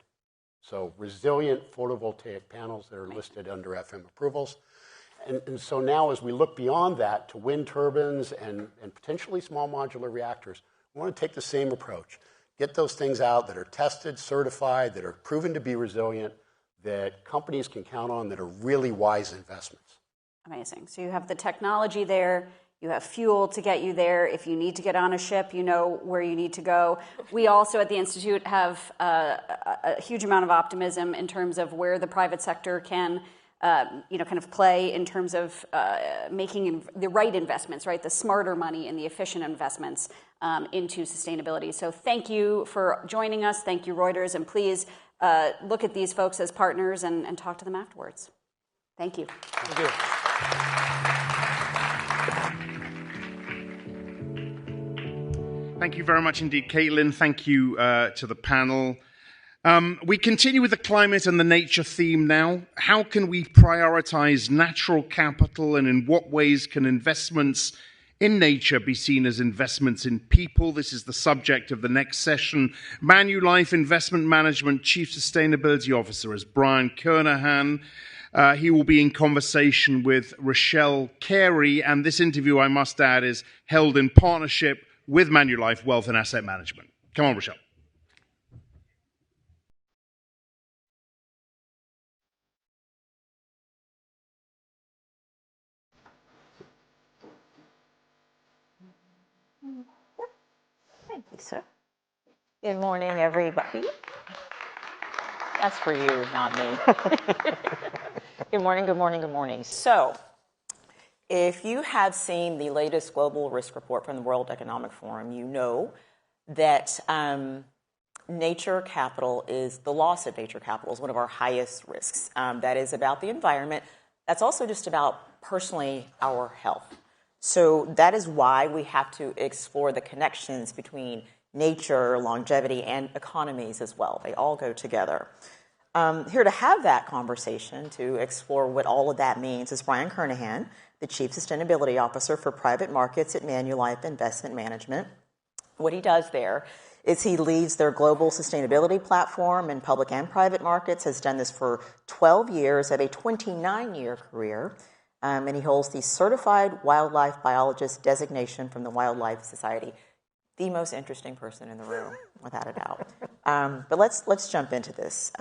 So resilient photovoltaic panels that are listed under FM approvals. And so now as we look beyond that to wind turbines and potentially small modular reactors, we want to take the same approach. Get those things out that are tested, certified, that are proven to be resilient, that companies can count on, that are really wise investments. Amazing. So you have the technology there. You have fuel to get you there. If you need to get on a ship, you know where you need to go. We also at the Institute have a huge amount of optimism in terms of where the private sector can kind of play in terms of making the right investments, right? The smarter money and the efficient investments into sustainability. So thank you for joining us. Thank you, Reuters. And please look at these folks as partners and talk to them afterwards. Thank you. Thank you. Thank you very much indeed, Caitlin. Thank you to the panel. We continue with the climate and the nature theme now. How can we prioritize natural capital, and in what ways can investments in nature be seen as investments in people? This is the subject of the next session. Manulife Investment Management Chief Sustainability Officer is Brian Kernahan. He will be in conversation with Rochelle Carey, and this interview, I must add, is held in partnership with Manulife Wealth and Asset Management. Come on, Rochelle. Thank you, sir. Good morning, everybody. That's for you, not me. Good morning, good morning, good morning. So, if you have seen the latest global risk report from the World Economic Forum, you know that nature capital the loss of nature capital is one of our highest risks. That is about the environment. That's also just about personally our health. So that is why we have to explore the connections between nature, longevity, and economies as well. They all go together. Here to have that conversation, to explore what all of that means, is Brian Kernahan, the Chief Sustainability Officer for Private Markets at Manulife Investment Management. What he does there is he leads their global sustainability platform in public and private markets, has done this for 12 years of a 29-year career, and he holds the Certified Wildlife Biologist designation from the Wildlife Society. The most interesting person in the room, without a doubt. But let's jump into this,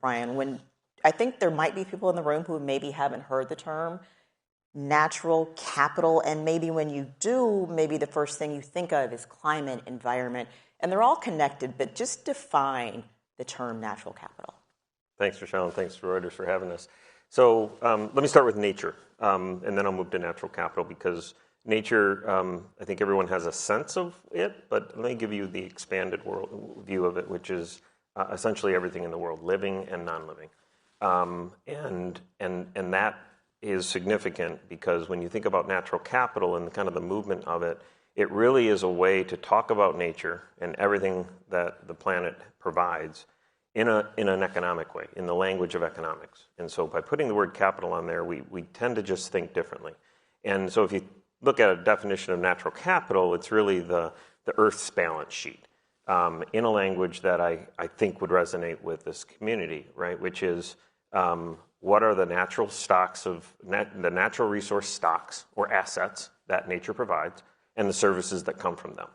Brian. I think there might be people in the room who maybe haven't heard the term natural capital, and maybe when you do, maybe the first thing you think of is climate, environment, and they're all connected, but just define the term natural capital. Thanks, Rochelle, and thanks to Reuters for having us. So let me start with nature, and then I'll move to natural capital, because nature, I think everyone has a sense of it, but let me give you the expanded world view of it, which is essentially everything in the world, living and non-living. And that is significant because when you think about natural capital and kind of the movement of it, it really is a way to talk about nature and everything that the planet provides in an economic way, in the language of economics. And so by putting the word capital on there, we tend to just think differently. And so if you look at a definition of natural capital, it's really the Earth's balance sheet in a language that I think would resonate with this community, right? Which is what are the natural stocks the natural resource stocks or assets that nature provides and the services that come from them.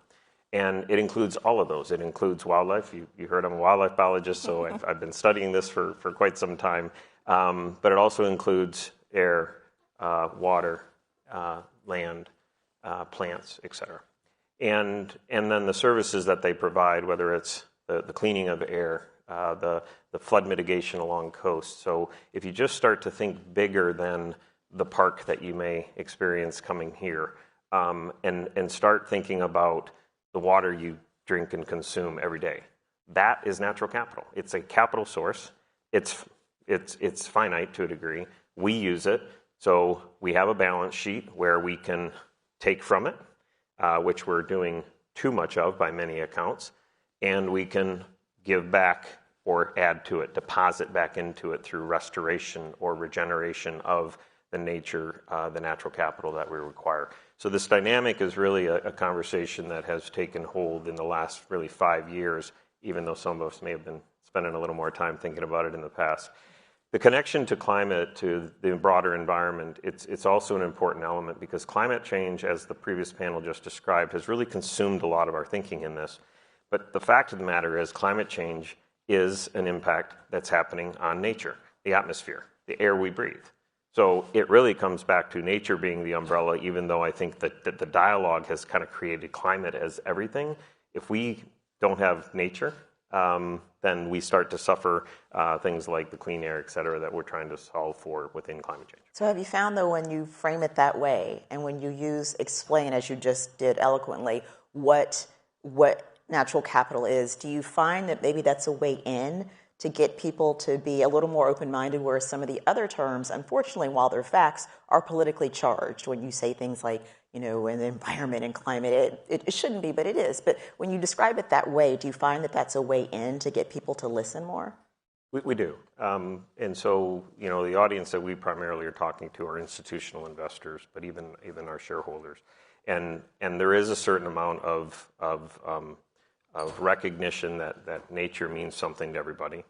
And it includes all of those. It includes wildlife. You heard I'm a wildlife biologist, so I've been studying this for quite some time. But it also includes air, water, land, plants, et cetera. And then the services that they provide, whether it's the cleaning of air, the flood mitigation along coast. So if you just start to think bigger than the park that you may experience coming here, and start thinking about the water you drink and consume every day. That is natural capital. It's a capital source. It's finite to a degree. We use it, so we have a balance sheet where we can take from it, which we're doing too much of by many accounts, and we can give back or add to it, deposit back into it through restoration or regeneration of the nature, the natural capital that we require. So this dynamic is really a conversation that has taken hold in the last really 5 years, even though some of us may have been spending a little more time thinking about it in the past. The connection to climate, to the broader environment, it's also an important element because climate change, as the previous panel just described, has really consumed a lot of our thinking in this. But the fact of the matter is climate change is an impact that's happening on nature, the atmosphere, the air we breathe. So it really comes back to nature being the umbrella, even though I think that the dialogue has kind of created climate as everything. If we don't have nature, then we start to suffer things like the clean air, et cetera, that we're trying to solve for within climate change. So have you found, though, when you frame it that way, and when you explain, as you just did eloquently, what natural capital is, do you find that maybe that's a way in to get people to be a little more open-minded, whereas some of the other terms, unfortunately, while they're facts, are politically charged? When you say things like, in the environment and climate, it shouldn't be, but it is. But when you describe it that way, do you find that that's a way in to get people to listen more? We do. And so, the audience that we primarily are talking to are institutional investors, but even our shareholders. And there is a certain amount of recognition that nature means something to everybody.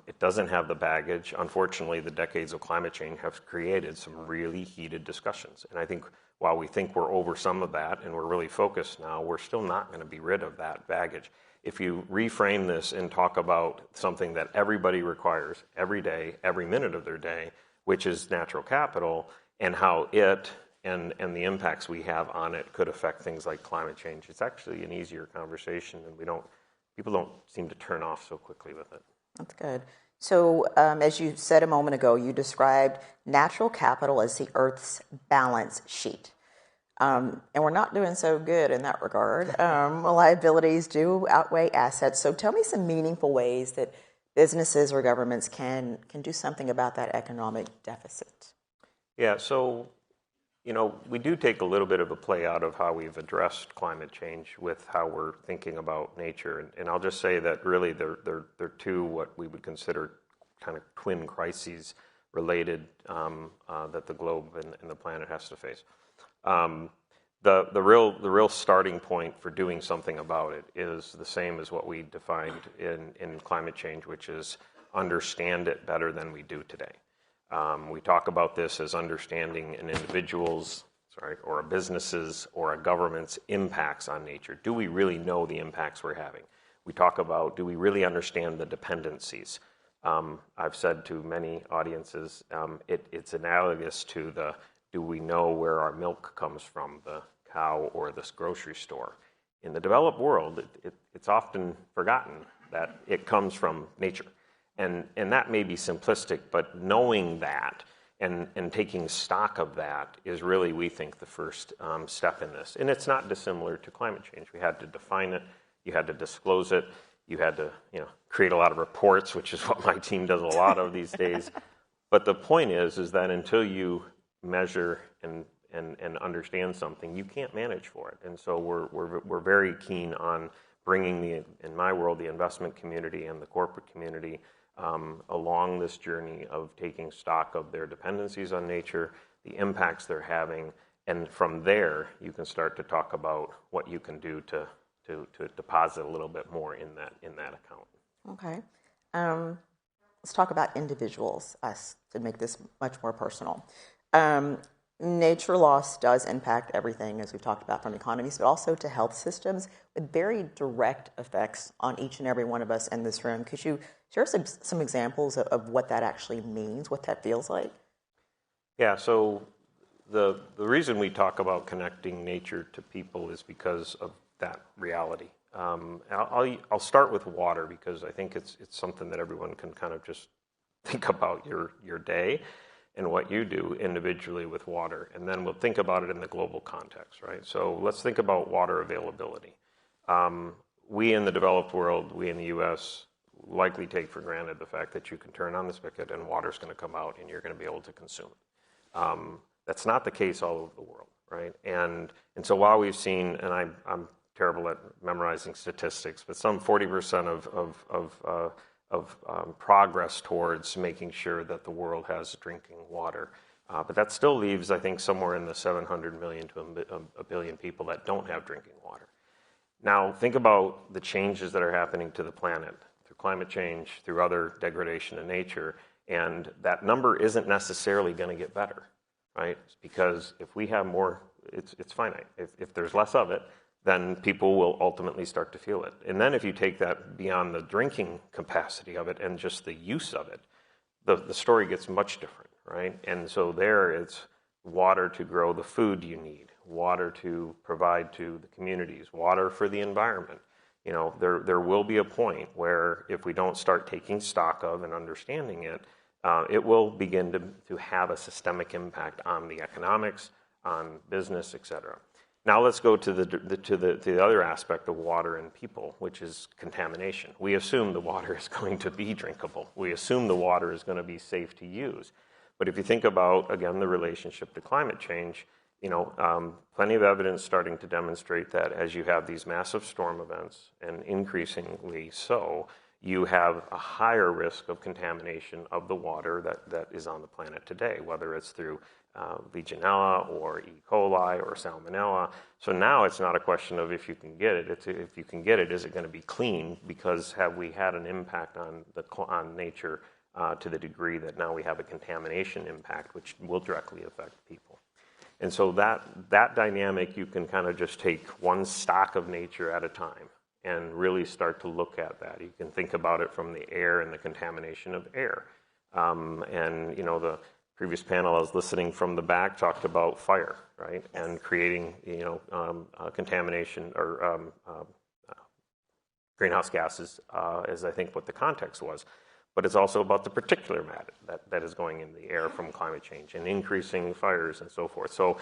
It doesn't have the baggage. Unfortunately, the decades of climate change have created some really heated discussions. And I think while we think we're over some of that and we're really focused now, we're still not going to be rid of that baggage. If you reframe this and talk about something that everybody requires every day, every minute of their day, which is natural capital, and how it and the impacts we have on it could affect things like climate change, it's actually an easier conversation, and people don't seem to turn off so quickly with it. That's good. So as you said a moment ago, you described natural capital as the Earth's balance sheet. And we're not doing so good in that regard. Liabilities do outweigh assets. So tell me some meaningful ways that businesses or governments can do something about that economic deficit. Yeah, so we do take a little bit of a play out of how we've addressed climate change with how we're thinking about nature. And I'll just say that really they're two what we would consider kind of twin crises related that the globe and the planet has to face. The real starting point for doing something about it is the same as what we defined in climate change, which is understand it better than we do today. We talk about this as understanding an individual's, or a business's, or a government's impacts on nature. Do we really know the impacts we're having? We talk about, do we really understand the dependencies? I've said to many audiences, it's analogous to do we know where our milk comes from, the cow or this grocery store? In the developed world, it's often forgotten that it comes from nature. And that may be simplistic, but knowing that and taking stock of that is really, we think, the first step in this. And it's not dissimilar to climate change. We had to define it, you had to disclose it, you had to create a lot of reports, which is what my team does a lot of these days. But the point is that until you measure and understand something, you can't manage for it. And so we're very keen on bringing in my world, the investment community and the corporate community along this journey of taking stock of their dependencies on nature, the impacts they're having, and from there you can start to talk about what you can do to deposit a little bit more in that account. Okay. Let's talk about individuals, us, to make this much more personal. Nature loss does impact everything, as we've talked about, from economies, but also to health systems with very direct effects on each and every one of us in this room. Could you share some examples of what that actually means, what that feels like? Yeah, so the reason we talk about connecting nature to people is because of that reality. I'll start with water because I think it's something that everyone can kind of just think about your day. and what you do individually with water. And then we'll think about it in the global context, right? So let's think about water availability. We in the developed world, we in the US, likely take for granted the fact that you can turn on the spigot and water's going to come out and you're going to be able to consume it. That's not the case all over the world, right? And so while we've seen, and I'm terrible at memorizing statistics, but some 40% of progress towards making sure that the world has drinking water. But that still leaves, I think, somewhere in the 700 million to a billion people that don't have drinking water. Now, think about the changes that are happening to the planet through climate change, through other degradation in nature, and that number isn't necessarily going to get better, right? Because if we have more, it's finite. If there's less of it, then people will ultimately start to feel it. And then if you take that beyond the drinking capacity of it and just the use of it, the story gets much different, right? And so there it's water to grow the food you need, water to provide to the communities, water for the environment. You know, there will be a point where if we don't start taking stock of and understanding it, it will begin to have a systemic impact on the economics, on business, et cetera. Now let's go to the other aspect of water and people, which is contamination. We assume the water is going to be drinkable. We assume the water is going to be safe to use. But if you think about, again, the relationship to climate change, you know, plenty of evidence starting to demonstrate that as you have these massive storm events, and increasingly so, you have a higher risk of contamination of the water that is on the planet today, whether it's through Legionella or E. coli or Salmonella. So now it's not a question of if you can get it, it's if you can get it, is it going to be clean? Because have we had an impact on nature to the degree that now we have a contamination impact, which will directly affect people. And so that dynamic, you can kind of just take one stock of nature at a time and really start to look at that. You can think about it from the air and the contamination of air. And, you know, the previous panel I was listening from the back talked about fire, right? And creating, you know, contamination or greenhouse gases is, I think, what the context was. But it's also about the particulate matter that is going in the air from climate change and increasing fires and so forth. So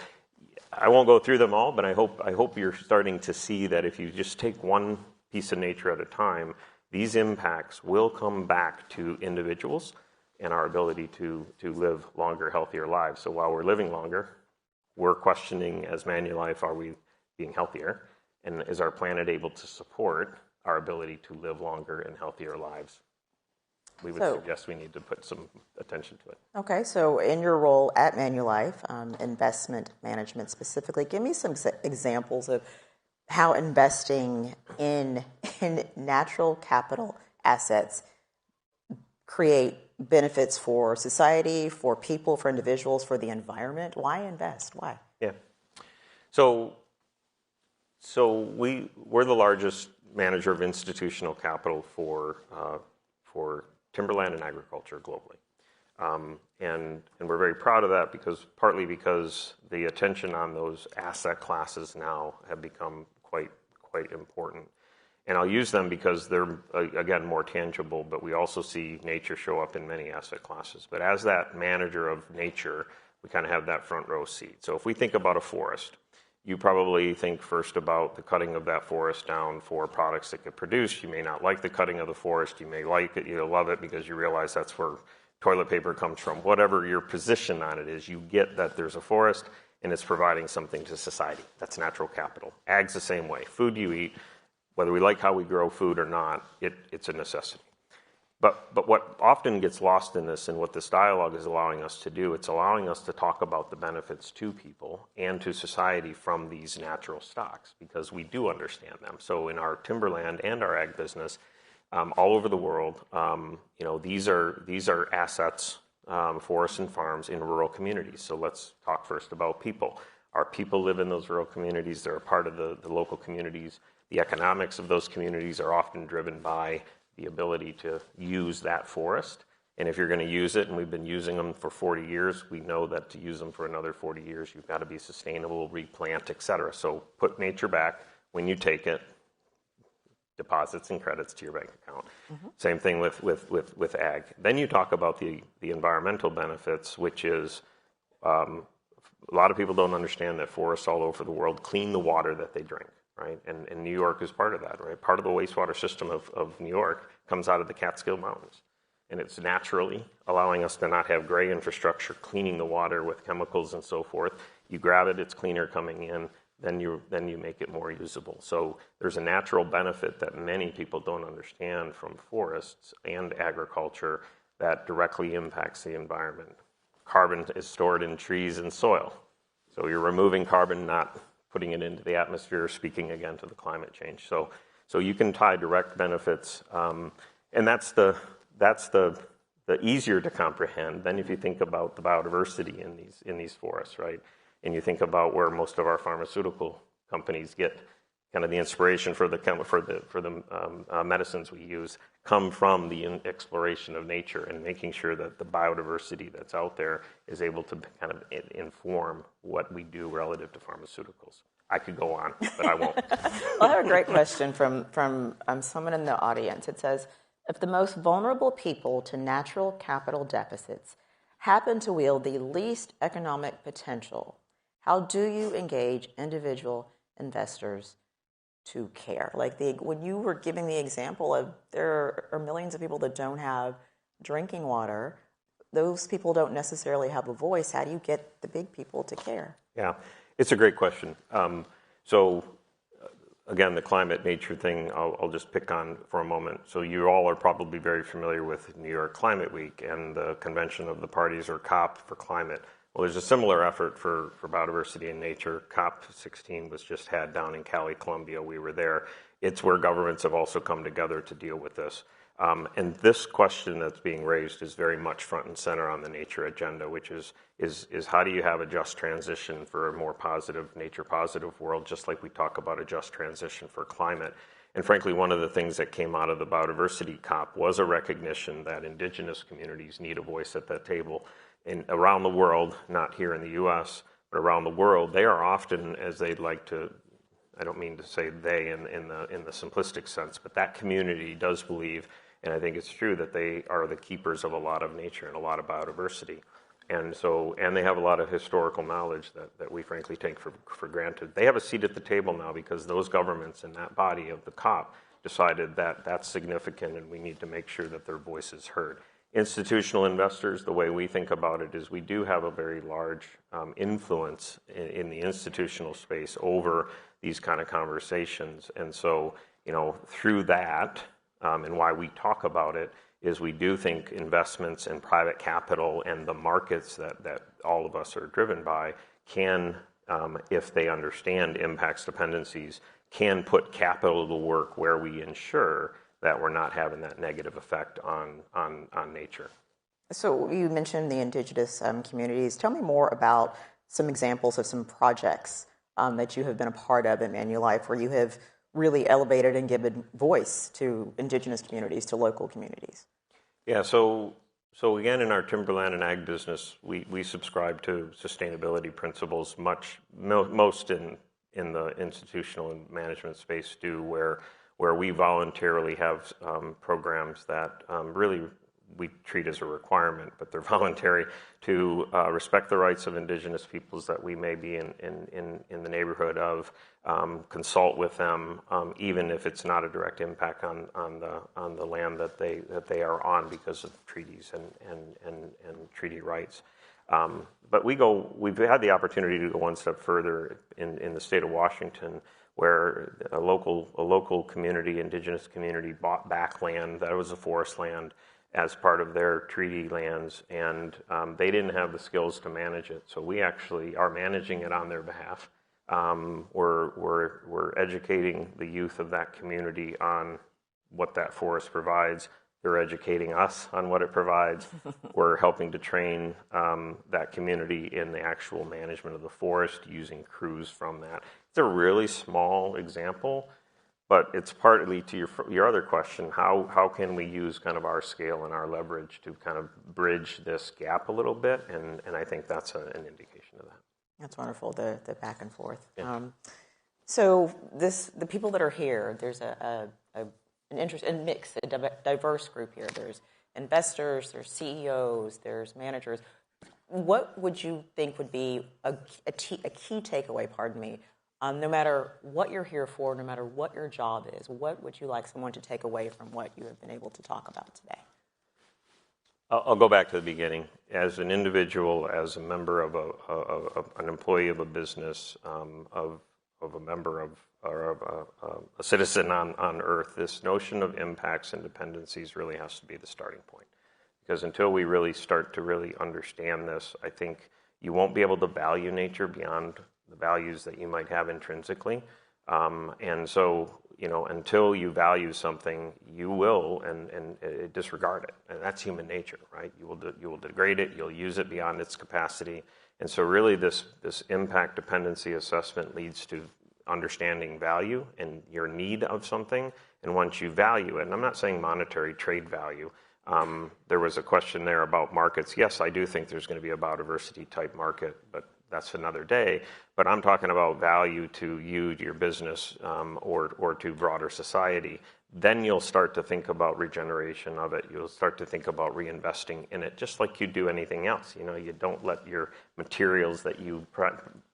I won't go through them all, but I hope you're starting to see that if you just take one piece of nature at a time, these impacts will come back to individuals and our ability to live longer, healthier lives. So while we're living longer, we're questioning as Manulife, are we being healthier? And is our planet able to support our ability to live longer and healthier lives? We would suggest we need to put some attention to it. Okay, so in your role at Manulife, investment management specifically, give me some examples of how investing in natural capital assets create benefits for society, for people, for individuals, for the environment. Why invest? Why? Yeah. So we're the largest manager of institutional capital for timberland and agriculture globally. And we're very proud of that partly because the attention on those asset classes now have become quite important. And I'll use them because they're, again, more tangible, but we also see nature show up in many asset classes. But as that manager of nature, we kind of have that front row seat. So if we think about a forest, you probably think first about the cutting of that forest down for products that get produced. You may not like the cutting of the forest. You may like it, you love it because you realize that's where toilet paper comes from. Whatever your position on it is, you get that there's a forest and it's providing something to society. That's natural capital. Ag's the same way. Food you eat, whether we like how we grow food or not, it's a necessity. But what often gets lost in this and what this dialogue is allowing us to do, it's allowing us to talk about the benefits to people and to society from these natural stocks because we do understand them. So in our timberland and our ag business, all over the world, you know, these are assets, forests and farms in rural communities. So let's talk first about people. Our people live in those rural communities. They're a part of the local communities. The economics of those communities are often driven by the ability to use that forest. And if you're going to use it, and we've been using them for 40 years, we know that to use them for another 40 years, you've got to be sustainable, replant, et cetera. So put nature back when you take it. deposits and credits to your bank account. Same thing with ag. Then you talk about the environmental benefits, which is a lot of people don't understand that forests all over the world clean the water that they drink, right? And New York is part of that, right? Part of the wastewater system of New York comes out of the Catskill Mountains. And it's naturally allowing us to not have gray infrastructure cleaning the water with chemicals and so forth. You grab it, it's cleaner coming in, then you make it more usable. So there's a natural benefit that many people don't understand from forests and agriculture that directly impacts the environment. Carbon is stored in trees and soil. So you're removing carbon, not putting it into the atmosphere, speaking again to the climate change. So you can tie direct benefits, and that's the easier to comprehend than if you think about the biodiversity in these forests, right? And you think about where most of our pharmaceutical companies get kind of the inspiration for the medicines we use come from the exploration of nature and making sure that the biodiversity that's out there is able to kind of inform what we do relative to pharmaceuticals. I could go on, but I won't. Well, I have a great question from someone in the audience. It says, if the most vulnerable people to natural capital deficits happen to wield the least economic potential, how do you engage individual investors to care? Like when you were giving the example of there are millions of people that don't have drinking water, those people don't necessarily have a voice. How do you get the big people to care? Yeah, it's a great question. Again, the climate nature thing, I'll just pick on for a moment. So you all are probably very familiar with New York Climate Week and the Convention of the Parties, or COP for climate. Well, there's a similar effort for biodiversity and nature. COP 16 was just had down in Cali, Colombia. We were there. It's where governments have also come together to deal with this. And this question that's being raised is very much front and center on the nature agenda, which is how do you have a just transition for a more positive, nature-positive world, just like we talk about a just transition for climate. And frankly, one of the things that came out of the biodiversity COP was a recognition that indigenous communities need a voice at that table. And around the world, not here in the U.S., but around the world, they are often, as they'd like to, I don't mean to say they in the simplistic sense, but that community does believe, and I think it's true, that they are the keepers of a lot of nature and a lot of biodiversity. And they have a lot of historical knowledge that we frankly take for granted. They have a seat at the table now because those governments in that body of the COP decided that that's significant and we need to make sure that their voice is heard. Institutional investors, the way we think about it is we do have a very large influence in the institutional space over these kind of conversations. And so, through that, and why we talk about it, is we do think investments and private capital and the markets that all of us are driven by can, if they understand impacts dependencies, can put capital to work where we ensure that we're not having that negative effect on nature. So you mentioned the indigenous communities. Tell me more about some examples of some projects that you have been a part of in Manulife where you have really elevated and given voice to indigenous communities, to local communities. Yeah, so again, in our timberland and ag business, we subscribe to sustainability principles. Most in the institutional and management space do, where we voluntarily have programs that really we treat as a requirement, but they're voluntary, to respect the rights of indigenous peoples that we may be in the neighborhood of, consult with them, even if it's not a direct impact on the land that they are on because of treaties and treaty rights. But we've had the opportunity to go one step further in the state of Washington, where a local community, indigenous community, bought back land that was a forest land as part of their treaty lands, and they didn't have the skills to manage it. So we actually are managing it on their behalf. We're educating the youth of that community on what that forest provides. They're educating us on what it provides. We're helping to train that community in the actual management of the forest using crews from that. It's a really small example, but it's partly to your other question, how can we use kind of our scale and our leverage to kind of bridge this gap a little bit? And I think that's an indication of that. That's wonderful, the back and forth. Yeah. So the people that are here, there's a an interest and mix, a diverse group here. There's investors, there's CEOs, there's managers. What would you think would be a key takeaway, pardon me, no matter what you're here for, no matter what your job is, what would you like someone to take away from what you have been able to talk about today? I'll go back to the beginning. As an individual, as a member of an employee of a business, of a member of or a citizen on Earth, this notion of impacts and dependencies really has to be the starting point. Because until we really start to really understand this, I think you won't be able to value nature beyond the values that you might have intrinsically. And so, until you value something, you will and disregard it. And that's human nature, right? You will degrade it, you'll use it beyond its capacity. And so really this impact dependency assessment leads to understanding value and your need of something. And once you value it, and I'm not saying monetary trade value, there was a question there about markets. Yes, I do think there's going to be a biodiversity type market, but that's another day. But I'm talking about value to you, to your business, or to broader society. Then you'll start to think about regeneration of it. You'll start to think about reinvesting in it, just like you do anything else. You don't let your materials that you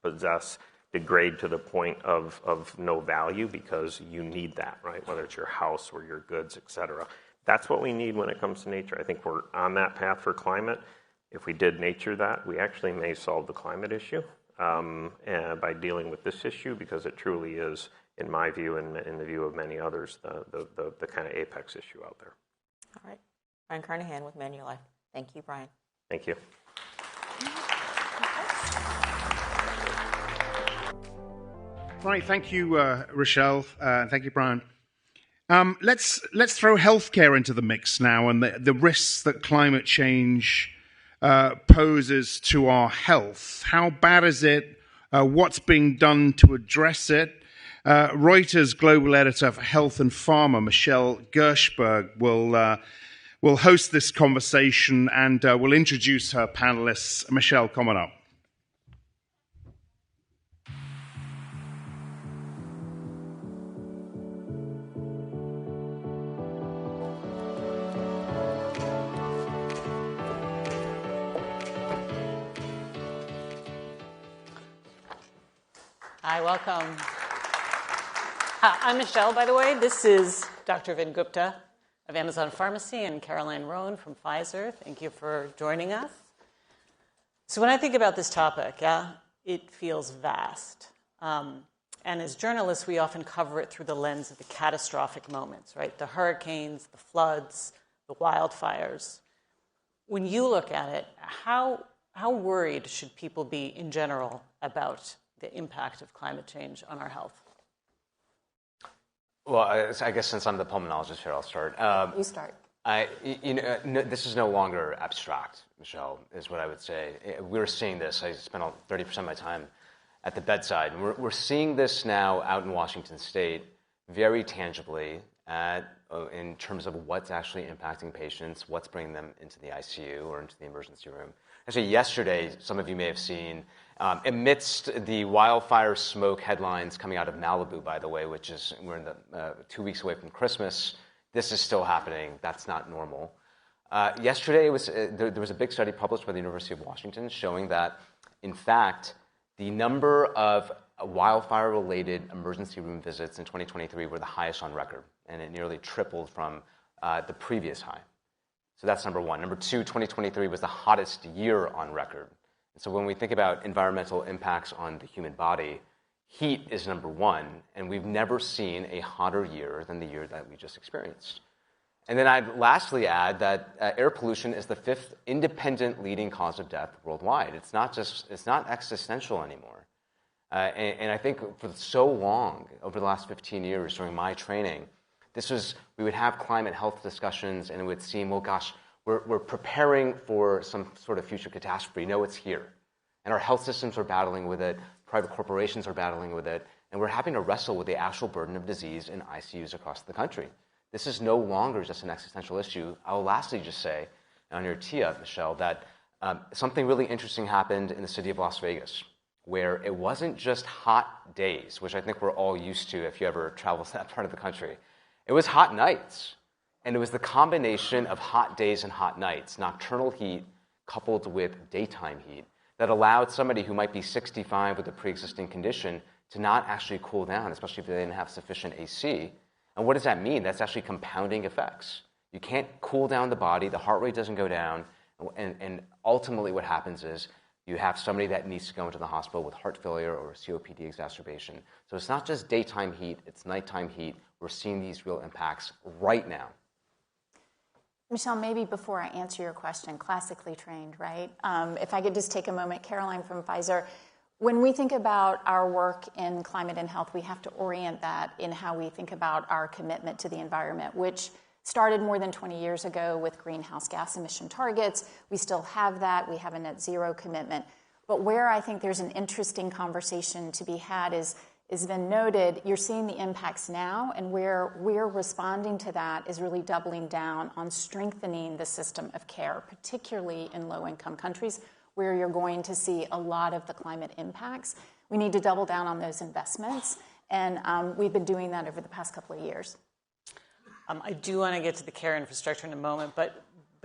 possess degrade to the point of no value because you need that, right? Whether it's your house or your goods, et cetera. That's what we need when it comes to nature. I think we're on that path for climate. If we did nature that, we actually may solve the climate issue and by dealing with this issue, because it truly is, in my view and in the view of many others, the kind of apex issue out there. All right. Brian Carnahan with Manulife. Thank you, Brian. Thank you. Right, thank you, Rochelle. Thank you, Brian. Let's throw healthcare into the mix now and the risks that climate change poses to our health. How bad is it? What's being done to address it? Reuters global editor for Health and Pharma, Michelle Gershberg, will host this conversation and will introduce her panelists. Michelle, come on up. Hi, welcome. I'm Michelle, by the way. This is Dr. Vin Gupta of Amazon Pharmacy and Caroline Rowan from Pfizer. Thank you for joining us. So when I think about this topic, it feels vast. And as journalists, we often cover it through the lens of the catastrophic moments, right? The hurricanes, the floods, the wildfires. When you look at it, how worried should people be in general about the impact of climate change on our health? Well, I guess since I'm the pulmonologist here, I'll start. You start. This is no longer abstract, Michelle, is what I would say. We're seeing this. I spent 30% of my time at the bedside. And we're seeing this now out in Washington State very tangibly in terms of what's actually impacting patients, what's bringing them into the ICU or into the emergency room. Actually, yesterday, some of you may have seen, amidst the wildfire smoke headlines coming out of Malibu, by the way, which is, we're in the 2 weeks away from Christmas, this is still happening. That's not normal. Yesterday, there was a big study published by the University of Washington showing that, in fact, the number of wildfire-related emergency room visits in 2023 were the highest on record, and it nearly tripled from the previous high. So that's number one. Number two, 2023 was the hottest year on record. And so when we think about environmental impacts on the human body, heat is number one, and we've never seen a hotter year than the year that we just experienced. And then I'd lastly add that air pollution is the fifth independent leading cause of death worldwide. It's not existential anymore. And I think for so long, over the last 15 years during my training, we would have climate health discussions, and it would seem, well, gosh, we're preparing for some sort of future catastrophe. No, it's here. And our health systems are battling with it, private corporations are battling with it, and we're having to wrestle with the actual burden of disease in ICUs across the country. This is no longer just an existential issue. I'll lastly just say, on your tee up, Michelle, that something really interesting happened in the city of Las Vegas, where it wasn't just hot days, which I think we're all used to if you ever travel to that part of the country. It was hot nights. And it was the combination of hot days and hot nights, nocturnal heat coupled with daytime heat, that allowed somebody who might be 65 with a pre-existing condition to not actually cool down, especially if they didn't have sufficient AC. And what does that mean? That's actually compounding effects. You can't cool down the body, the heart rate doesn't go down, and ultimately what happens is you have somebody that needs to go into the hospital with heart failure or COPD exacerbation. So it's not just daytime heat, it's nighttime heat. We're seeing these real impacts right now. Michelle, maybe before I answer your question, classically trained, right? If I could just take a moment, Caroline from Pfizer. When we think about our work in climate and health, we have to orient that in how we think about our commitment to the environment, which started more than 20 years ago with greenhouse gas emission targets. We still have that. We have a net zero commitment. But where I think there's an interesting conversation to be had is been noted, you're seeing the impacts now, and where we're responding to that is really doubling down on strengthening the system of care, particularly in low-income countries where you're going to see a lot of the climate impacts. We need to double down on those investments, and we've been doing that over the past couple of years. I do want to get to the care infrastructure in a moment, but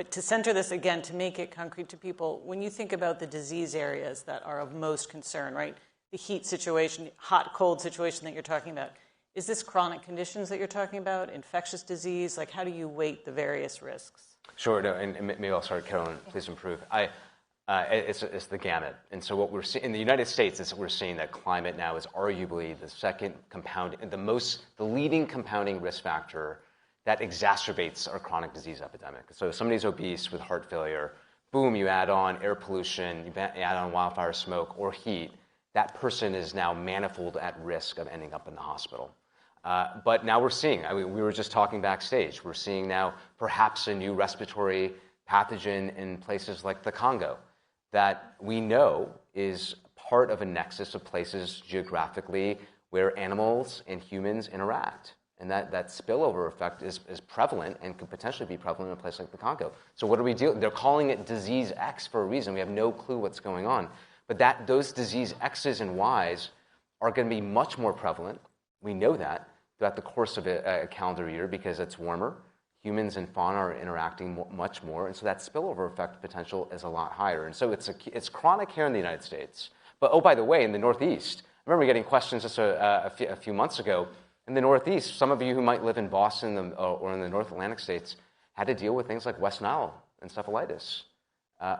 to center this again, to make it concrete to people, when you think about the disease areas that are of most concern, right? The heat situation, hot, cold situation that you're talking about. Is this chronic conditions that you're talking about, infectious disease? Like, how do you weight the various risks? Sure, no, and maybe I'll start, Caroline, please improve. It's the gamut. And so what we're seeing in the United States is we're seeing that climate now is arguably the second compounding, the leading compounding risk factor that exacerbates our chronic disease epidemic. So if somebody's obese with heart failure, boom, you add on air pollution, you add on wildfire smoke or heat, that person is now manifold at risk of ending up in the hospital. But now we're seeing, we were just talking backstage, we're seeing now perhaps a new respiratory pathogen in places like the Congo that we know is part of a nexus of places geographically where animals and humans interact. And that spillover effect is prevalent and could potentially be prevalent in a place like the Congo. So what do we do? They're calling it disease X for a reason. We have no clue what's going on. But those disease X's and Y's are going to be much more prevalent. We know that throughout the course of a calendar year because it's warmer. Humans and fauna are interacting much more. And so that spillover effect potential is a lot higher. And so it's chronic here in the United States. But oh, by the way, in the Northeast, I remember getting questions just a few months ago. In the Northeast, some of you who might live in Boston or in the North Atlantic states had to deal with things like West Nile encephalitis.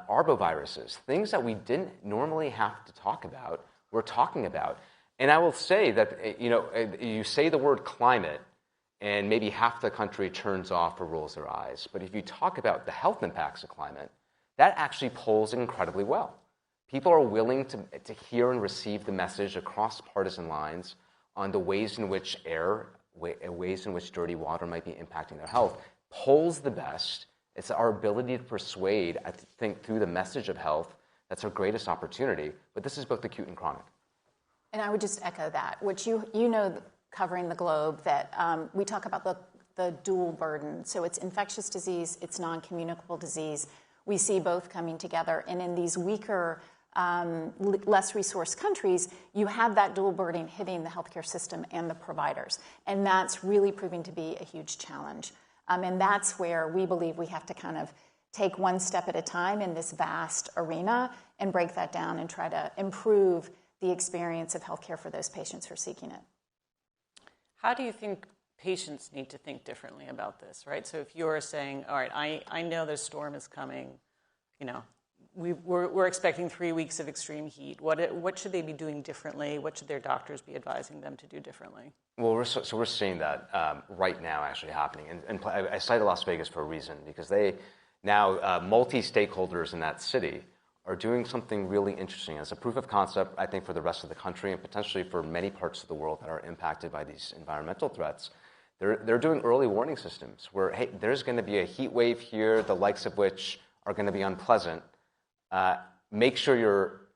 Arboviruses, things that we didn't normally have to talk about, we're talking about. And I will say that, you say the word climate, and maybe half the country turns off or rolls their eyes. But if you talk about the health impacts of climate, that actually polls incredibly well. People are willing to hear and receive the message across partisan lines on the ways in which ways in which dirty water might be impacting their health. Polls the best. It's our ability to persuade, I think, through the message of health. That's our greatest opportunity. But this is both acute and chronic. And I would just echo that, which you know, covering the globe, that we talk about the dual burden. So it's infectious disease, it's non-communicable disease. We see both coming together. And in these weaker, less resourced countries, you have that dual burden hitting the healthcare system and the providers. And that's really proving to be a huge challenge. And that's where we believe we have to kind of take one step at a time in this vast arena and break that down and try to improve the experience of healthcare for those patients who are seeking it. How do you think patients need to think differently about this, right? So if you're saying, all right, I know the storm is coming, we're expecting 3 weeks of extreme heat. What should they be doing differently? What should their doctors be advising them to do differently? Well, we're seeing that right now actually happening. And I cited Las Vegas for a reason, because they now, multi-stakeholders in that city are doing something really interesting as a proof of concept, I think, for the rest of the country and potentially for many parts of the world that are impacted by these environmental threats. They're doing early warning systems where, hey, there's going to be a heat wave here, the likes of which are going to be unpleasant. Make sure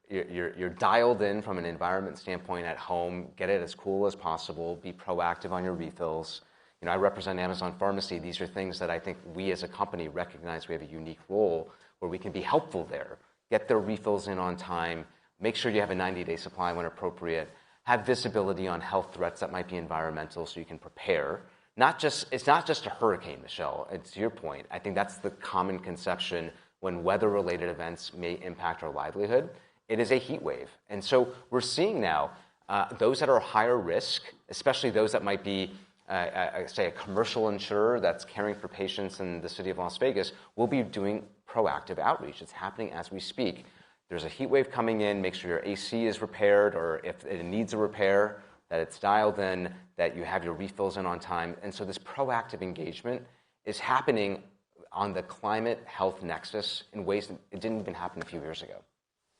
you're dialed in from an environment standpoint at home. Get it as cool as possible. Be proactive on your refills. I represent Amazon Pharmacy. These are things that I think we as a company recognize we have a unique role where we can be helpful there. Get their refills in on time. Make sure you have a 90-day supply when appropriate. Have visibility on health threats that might be environmental so you can prepare. It's not just a hurricane, Michelle. It's your point. I think that's the common conception when weather-related events may impact our livelihood. It is a heat wave. And so we're seeing now those that are higher risk, especially those that might be, say, a commercial insurer that's caring for patients in the city of Las Vegas, will be doing proactive outreach. It's happening as we speak. There's a heat wave coming in, make sure your AC is repaired, or if it needs a repair, that it's dialed in, that you have your refills in on time. And so this proactive engagement is happening on the climate health nexus in ways that it didn't even happen a few years ago.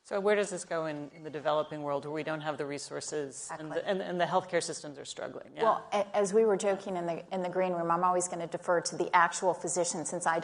So where does this go in the developing world where we don't have the resources and the healthcare systems are struggling? Yeah. Well, as we were joking in the green room, I'm always going to defer to the actual physician since I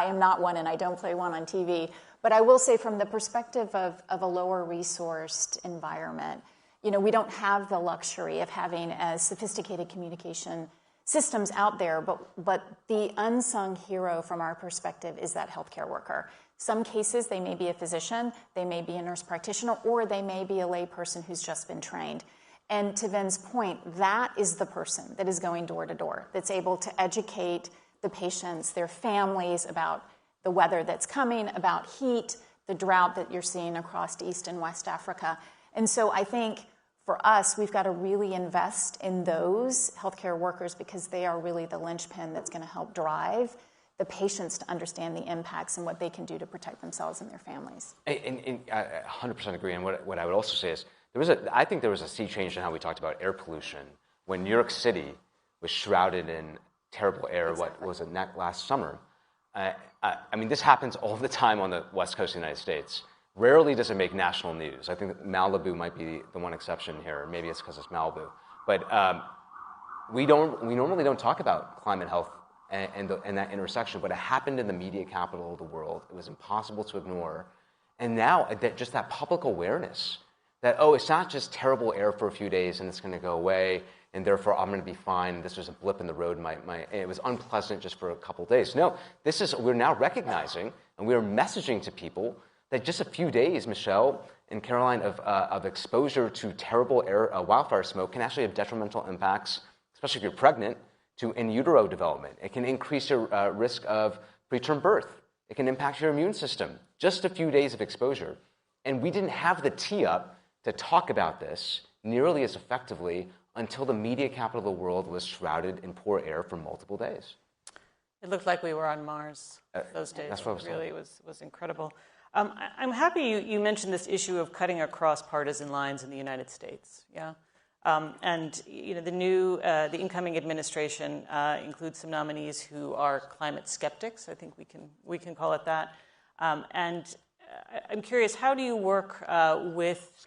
am not one and I don't play one on TV. But I will say from the perspective of a lower resourced environment, we don't have the luxury of having as sophisticated communication systems out there, but the unsung hero from our perspective is that healthcare worker. Some cases, they may be a physician, they may be a nurse practitioner, or they may be a lay person who's just been trained. And to Vin's point, that is the person that is going door to door, that's able to educate the patients, their families about the weather that's coming, about heat, the drought that you're seeing across East and West Africa. And so I think for us, we've got to really invest in those healthcare workers because they are really the linchpin that's going to help drive the patients to understand the impacts and what they can do to protect themselves and their families. And I 100% agree. And what I would also say is, I think there was a sea change in how we talked about air pollution when New York City was shrouded in terrible air. Exactly. What was it, last summer? I mean, this happens all the time on the West Coast of the United States. Rarely does it make national news. I think Malibu might be the one exception here. Maybe it's because it's Malibu. But we normally don't talk about climate health and that intersection, but it happened in the media capital of the world. It was impossible to ignore. And now, just that public awareness that, it's not just terrible air for a few days and it's going to go away, and therefore I'm going to be fine. This was a blip in the road. It was unpleasant just for a couple of days. No, we're now recognizing and we're messaging to people that just a few days, Michelle and Caroline, of exposure to terrible air, wildfire smoke can actually have detrimental impacts, especially if you're pregnant, to in utero development. It can increase your risk of preterm birth. It can impact your immune system. Just a few days of exposure. And we didn't have the tee up to talk about this nearly as effectively until the media capital of the world was shrouded in poor air for multiple days. It looked like we were on Mars those days. That's what I was really was incredible. I'm happy you mentioned this issue of cutting across partisan lines in the United States. Yeah. And the incoming administration includes some nominees who are climate skeptics. I think we can call it that. And I'm curious, how do you work with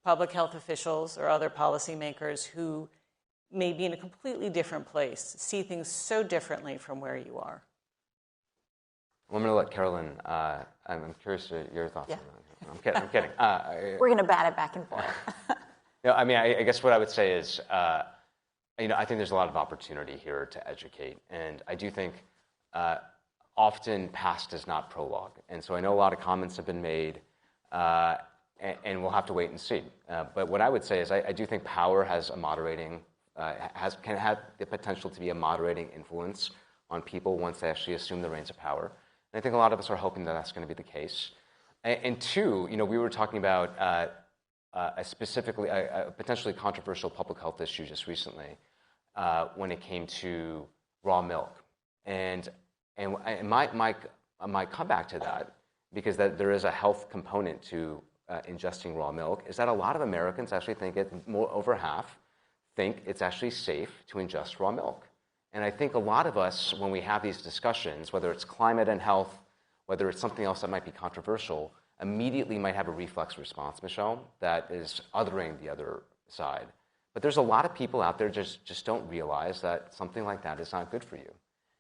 public health officials or other policymakers who may be in a completely different place, see things so differently from where you are? Well, I'm going to let Carolyn. I'm curious to your thoughts on that. I'm kidding. We're going to bat it back and forth. No, I mean, I guess what I would say is, I think there's a lot of opportunity here to educate, and I do think often past is not prologue, and so I know a lot of comments have been made, and we'll have to wait and see. But what I would say is, I do think power has a moderating, can have the potential to be a moderating influence on people once they actually assume the reins of power, and I think a lot of us are hoping that that's going to be the case. And two, we were talking about a potentially controversial public health issue just recently when it came to raw milk. And my comeback to that, because there is a health component to ingesting raw milk, is that a lot of Americans actually think over half think it's actually safe to ingest raw milk. And I think a lot of us, when we have these discussions, whether it's climate and health, whether it's something else that might be controversial, immediately might have a reflex response, Michelle, that is othering the other side. But there's a lot of people out there just don't realize that something like that is not good for you.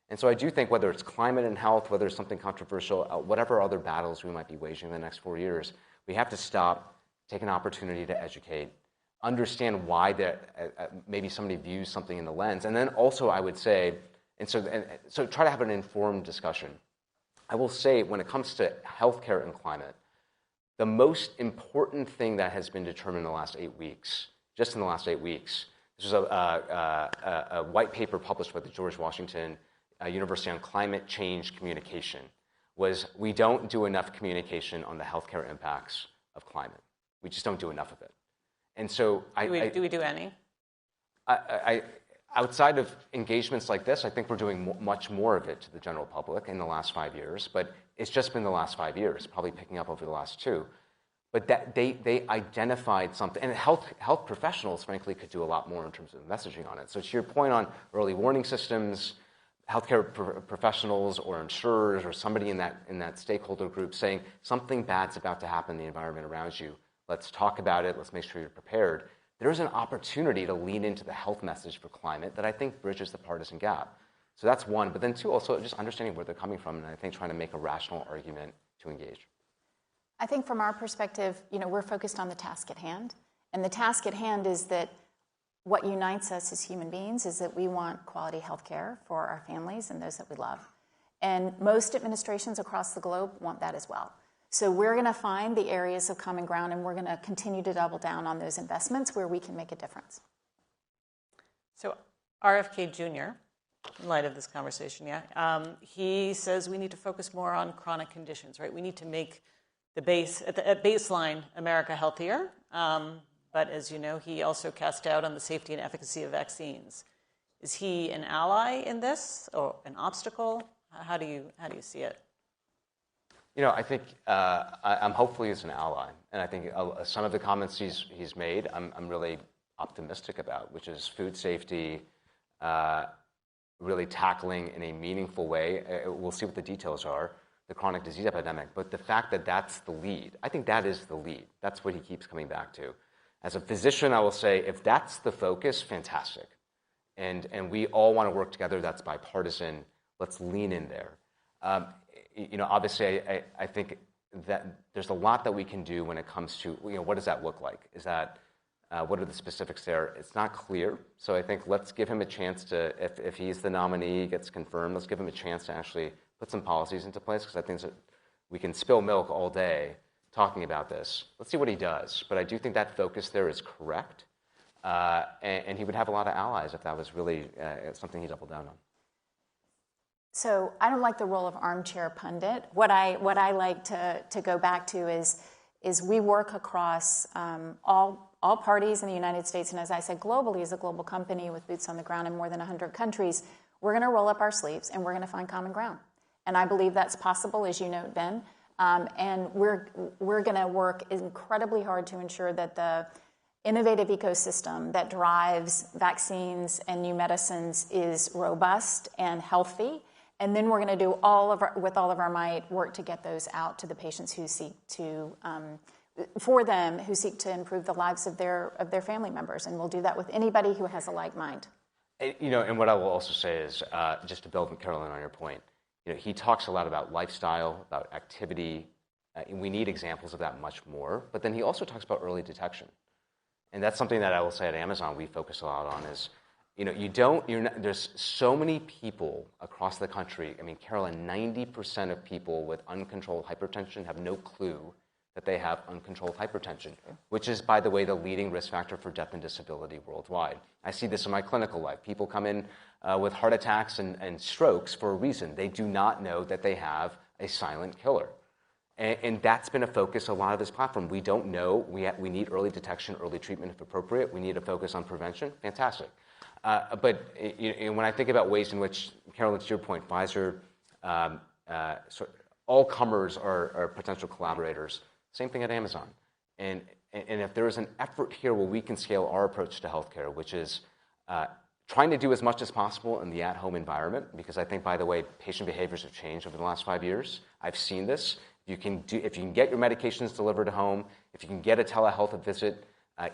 And so I do think whether it's climate and health, whether it's something controversial, whatever other battles we might be waging in the next 4 years, we have to stop, take an opportunity to educate, understand why maybe somebody views something in the lens. And then also I would say, so try to have an informed discussion. I will say when it comes to healthcare and climate, the most important thing that has been determined in the last 8 weeks, just in the last 8 weeks, This was a white paper published by the George Washington University on climate change communication, was we don't do enough communication on the healthcare impacts of climate. We just don't do enough of it. And so do we do any? Outside of engagements like this, I think we're doing much more of it to the general public in the last 5 years, but it's just been the last 5 years, probably picking up over the last 2. But that they identified something, and health professionals, frankly, could do a lot more in terms of messaging on it. So to your point on early warning systems, healthcare professionals or insurers or somebody in that stakeholder group saying something bad's about to happen in the environment around you. Let's talk about it. Let's make sure you're prepared. There's an opportunity to lean into the health message for climate that I think bridges the partisan gap. So that's one. But then two, also just understanding where they're coming from, and I think trying to make a rational argument to engage. I think from our perspective, we're focused on the task at hand. And the task at hand is that what unites us as human beings is that we want quality health care for our families and those that we love. And most administrations across the globe want that as well. So we're going to find the areas of common ground, and we're going to continue to double down on those investments where we can make a difference. So RFK Jr., in light of this conversation, he says we need to focus more on chronic conditions, right? We need to make the baseline America healthier. But as you know, he also cast doubt on the safety and efficacy of vaccines. Is he an ally in this or an obstacle? How do you see it? I think I'm hopefully he's an ally, and I think some of the comments he's made, I'm really optimistic about, which is food safety, really tackling in a meaningful way. We'll see what the details are, the chronic disease epidemic, but the fact that that's the lead, I think that is the lead. That's what he keeps coming back to. As a physician, I will say, if that's the focus, fantastic. And we all want to work together. That's bipartisan. Let's lean in there. Obviously, I think that there's a lot that we can do when it comes to, what does that look like? Is that, what are the specifics there? It's not clear. So I think let's give him a chance to, if he's the nominee, gets confirmed, let's give him a chance to actually put some policies into place, because I think we can spill milk all day talking about this. Let's see what he does. But I do think that focus there is correct. And he would have a lot of allies if that was really something he doubled down on. So I don't like the role of armchair pundit. What I like to go back to is we work across all parties in the United States, and as I said, globally, as a global company with boots on the ground in more than 100 countries, we're going to roll up our sleeves and we're going to find common ground. And I believe that's possible, as you note, Ben. And we're going to work incredibly hard to ensure that the innovative ecosystem that drives vaccines and new medicines is robust and healthy. And then we're going to do with all of our might, work to get those out to the patients who seek to, who seek to improve the lives of their family members. And we'll do that with anybody who has a like mind. And what I will also say is, just to build, Caroline, on your point, he talks a lot about lifestyle, about activity. And we need examples of that much more. But then he also talks about early detection. And that's something that I will say at Amazon we focus a lot on is, there's so many people across the country. I mean, Caroline, 90% of people with uncontrolled hypertension have no clue that they have uncontrolled hypertension, which is, by the way, the leading risk factor for death and disability worldwide. I see this in my clinical life. People come in with heart attacks and strokes for a reason. They do not know that they have a silent killer. And that's been a focus of a lot of this platform. We don't know. We need early detection, early treatment if appropriate. We need to focus on prevention. Fantastic. But when I think about ways in which, Caroline, to your point, Pfizer, all comers are potential collaborators. Same thing at Amazon. And if there is an effort here where we can scale our approach to healthcare, which is trying to do as much as possible in the at-home environment, because I think, by the way, patient behaviors have changed over the last 5 years. I've seen this. If you can get your medications delivered to home, if you can get a telehealth visit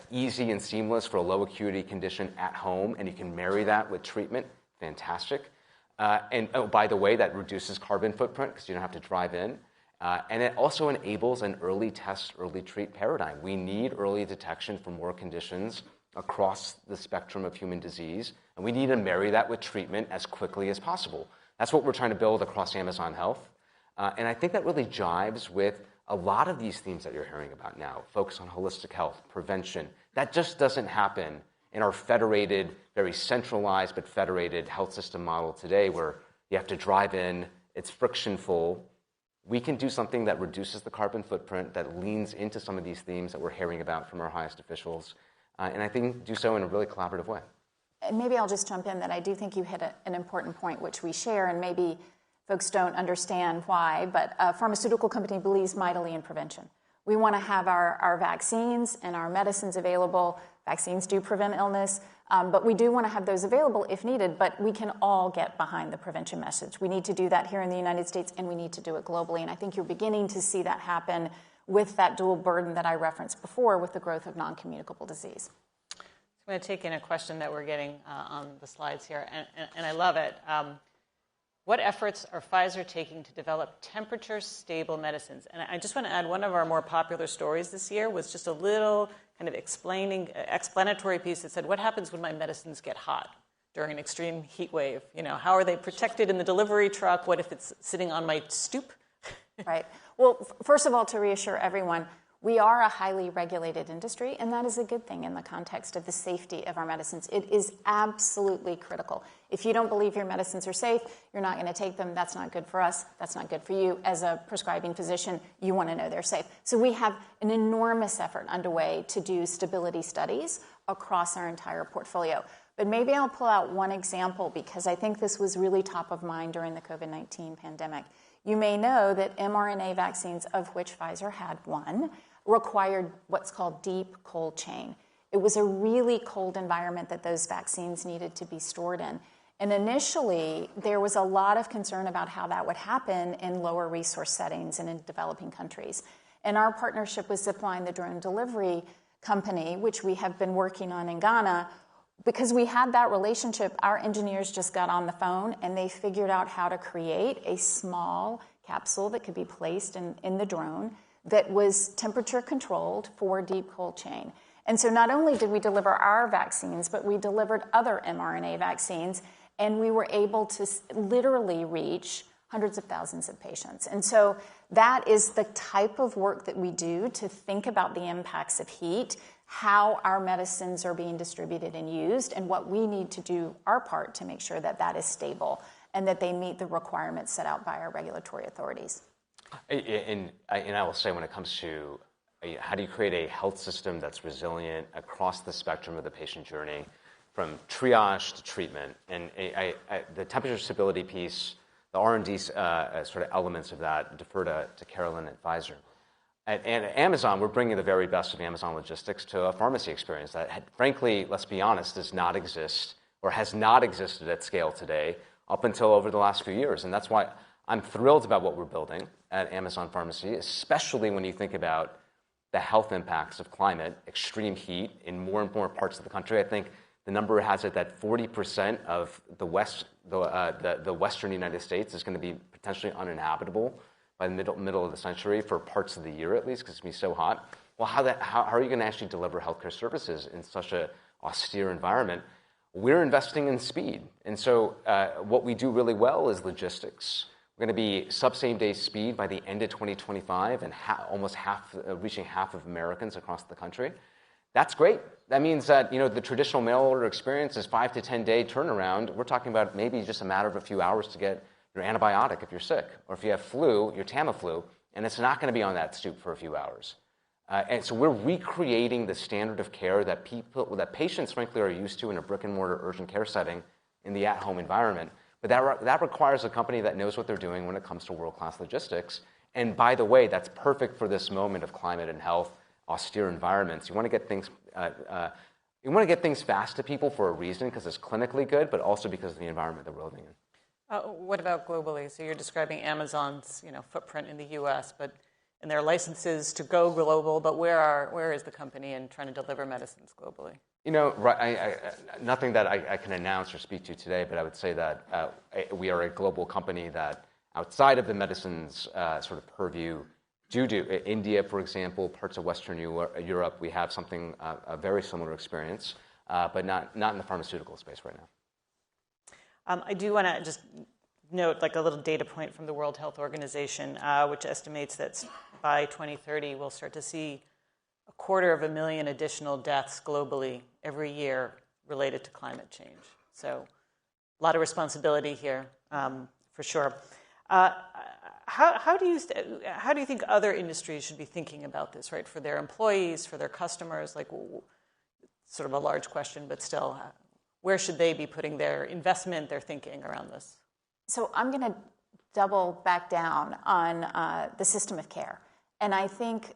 easy and seamless for a low acuity condition at home, and you can marry that with treatment, fantastic. And by the way, that reduces carbon footprint because you don't have to drive in. And it also enables an early test, early treat paradigm. We need early detection for more conditions across the spectrum of human disease, and we need to marry that with treatment as quickly as possible. That's what we're trying to build across Amazon Health. And I think that really jives with a lot of these themes that you're hearing about now. Focus on holistic health, prevention. That just doesn't happen in our federated, very centralized but federated health system model today, where you have to drive in, it's frictionful, we can do something that reduces the carbon footprint, that leans into some of these themes that we're hearing about from our highest officials, and I think do so in a really collaborative way. And maybe I'll just jump in that I do think you hit an important point, which we share, and maybe folks don't understand why, but a pharmaceutical company believes mightily in prevention. We want to have our vaccines and our medicines available. Vaccines do prevent illness, but we do want to have those available if needed, but we can all get behind the prevention message. We need to do that here in the United States, and we need to do it globally, and I think you're beginning to see that happen with that dual burden that I referenced before with the growth of non-communicable disease. I'm going to take in a question that we're getting on the slides here, and I love it. What efforts are Pfizer taking to develop temperature-stable medicines? And I just want to add, one of our more popular stories this year was just a little kind of explanatory piece that said, what happens when my medicines get hot during an extreme heat wave? You know, how are they protected in the delivery truck? What if it's sitting on my stoop? Right. Well, first of all, to reassure everyone, we are a highly regulated industry, and that is a good thing in the context of the safety of our medicines. It is absolutely critical. If you don't believe your medicines are safe, you're not going to take them. That's not good for us. That's not good for you. As a prescribing physician, you want to know they're safe. So we have an enormous effort underway to do stability studies across our entire portfolio. But maybe I'll pull out one example because I think this was really top of mind during the COVID-19 pandemic. You may know that mRNA vaccines, of which Pfizer had one, required what's called deep cold chain. It was a really cold environment that those vaccines needed to be stored in. And initially, there was a lot of concern about how that would happen in lower resource settings and in developing countries. And our partnership with Zipline, the drone delivery company, which we have been working on in Ghana, because we had that relationship, our engineers just got on the phone and they figured out how to create a small capsule that could be placed in the drone that was temperature controlled for deep cold chain. And so not only did we deliver our vaccines, but we delivered other mRNA vaccines, and we were able to literally reach hundreds of thousands of patients. And so that is the type of work that we do to think about the impacts of heat, how our medicines are being distributed and used, and what we need to do our part to make sure that that is stable and that they meet the requirements set out by our regulatory authorities. And I will say, when it comes to how do you create a health system that's resilient across the spectrum of the patient journey, from triage to treatment, and the temperature stability piece, the R&D sort of elements of that, defer to Carolyn at Pfizer. At Amazon, we're bringing the very best of Amazon logistics to a pharmacy experience that, frankly, let's be honest, does not exist or has not existed at scale today up until over the last few years. And that's why I'm thrilled about what we're building at Amazon Pharmacy, especially when you think about the health impacts of climate, extreme heat in more and more parts of the country. I think the number has it that 40% of the western United States is going to be potentially uninhabitable by the middle of the century for parts of the year, at least, because it's going to be so hot. Well, how are you going to actually deliver healthcare services in such an austere environment? We're investing in speed. And so what we do really well is logistics. We're going to be sub-same-day speed by the end of 2025 and reaching half of Americans across the country. That's great. That means that the traditional mail order experience is 5 to 10 day turnaround. We're talking about maybe just a matter of a few hours to get your antibiotic if you're sick, or if you have flu, your Tamiflu, and it's not going to be on that stoop for a few hours. And so we're recreating the standard of care that patients, frankly, are used to in a brick-and-mortar urgent care setting in the at-home environment. But that requires a company that knows what they're doing when it comes to world-class logistics. And by the way, that's perfect for this moment of climate and health, austere environments. You want to get things fast to people for a reason, because it's clinically good, but also because of the environment that we're living in. What about globally? So you're describing Amazon's footprint in the U.S., and their licenses to go global, but where is the company in trying to deliver medicines globally? Nothing that I can announce or speak to today, but I would say that we are a global company that, outside of the medicines sort of purview, do India, for example, parts of Western Europe, we have something a very similar experience, but not in the pharmaceutical space right now. I do want to just note a little data point from the World Health Organization, which estimates that by 2030 we'll start to see 250,000 additional deaths globally every year related to climate change. So a lot of responsibility here, for sure. How do you think other industries should be thinking about this, right? For their employees, for their customers, like sort of a large question, but still, where should they be putting their investment, their thinking around this? So I'm going to double back down on the system of care. And I think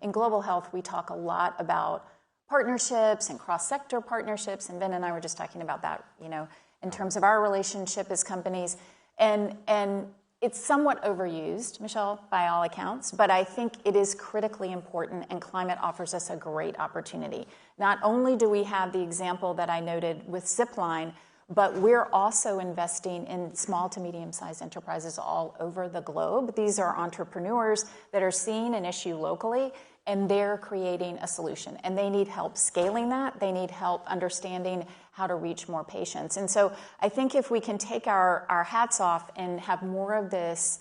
in global health, we talk a lot about partnerships and cross-sector partnerships. And Ben and I were just talking about that, in terms of our relationship as companies. And it's somewhat overused, Michelle, by all accounts, but I think it is critically important, and climate offers us a great opportunity. Not only do we have the example that I noted with Zipline, but we're also investing in small to medium-sized enterprises all over the globe. These are entrepreneurs that are seeing an issue locally, and they're creating a solution. And they need help scaling that. They need help understanding how to reach more patients. And so I think if we can take our hats off and have more of this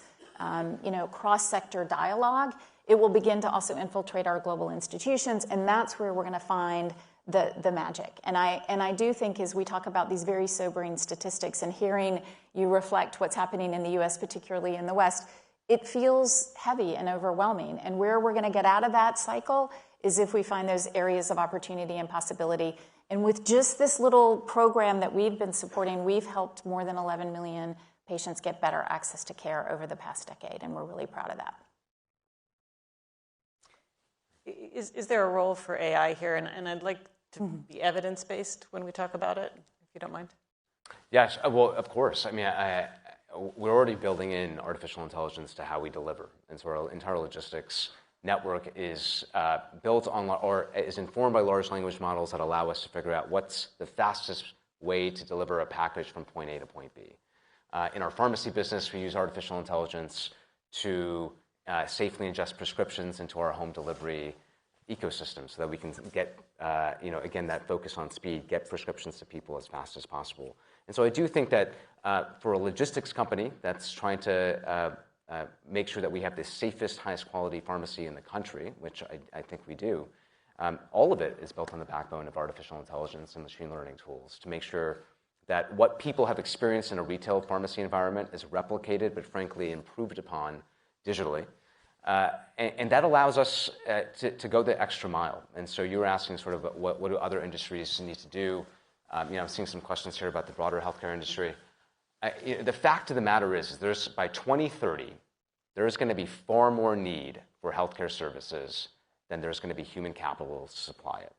cross-sector dialogue, it will begin to also infiltrate our global institutions, and that's where we're going to find the magic. And I do think, as we talk about these very sobering statistics and hearing you reflect what's happening in the U.S., particularly in the West, it feels heavy and overwhelming. And where we're going to get out of that cycle is if we find those areas of opportunity and possibility. And with just this little program that we've been supporting, we've helped more than 11 million patients get better access to care over the past decade, and we're really proud of that. Is there a role for AI here? And I'd like to be evidence-based when we talk about it, if you don't mind. Yes, well, of course. I mean, we're already building in artificial intelligence to how we deliver. And so our entire logistics network is built on or is informed by large language models that allow us to figure out what's the fastest way to deliver a package from point A to point B. In our pharmacy business, we use artificial intelligence to safely ingest prescriptions into our home delivery ecosystem so that we can get, again, that focus on speed, get prescriptions to people as fast as possible. And so I do think that for a logistics company that's trying to make sure that we have the safest, highest quality pharmacy in the country, which I think we do, all of it is built on the backbone of artificial intelligence and machine learning tools to make sure that what people have experienced in a retail pharmacy environment is replicated, but frankly improved upon digitally. And that allows us to go the extra mile. And so you were asking sort of what do other industries need to do? I'm seeing some questions here about the broader healthcare industry. The fact of the matter is by 2030, there's going to be far more need for healthcare services than there's going to be human capital to supply it.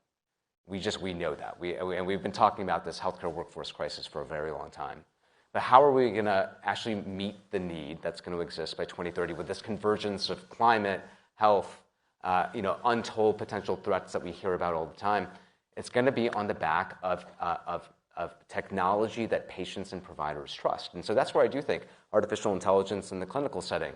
We know that. And we've been talking about this healthcare workforce crisis for a very long time. But how are we going to actually meet the need that's going to exist by 2030 with this convergence of climate, health, untold potential threats that we hear about all the time? It's going to be on the back of technology that patients and providers trust. And so that's where I do think artificial intelligence in the clinical setting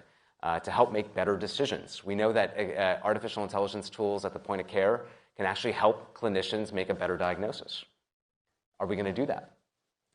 to help make better decisions. We know that artificial intelligence tools at the point of care can actually help clinicians make a better diagnosis. Are we going to do that?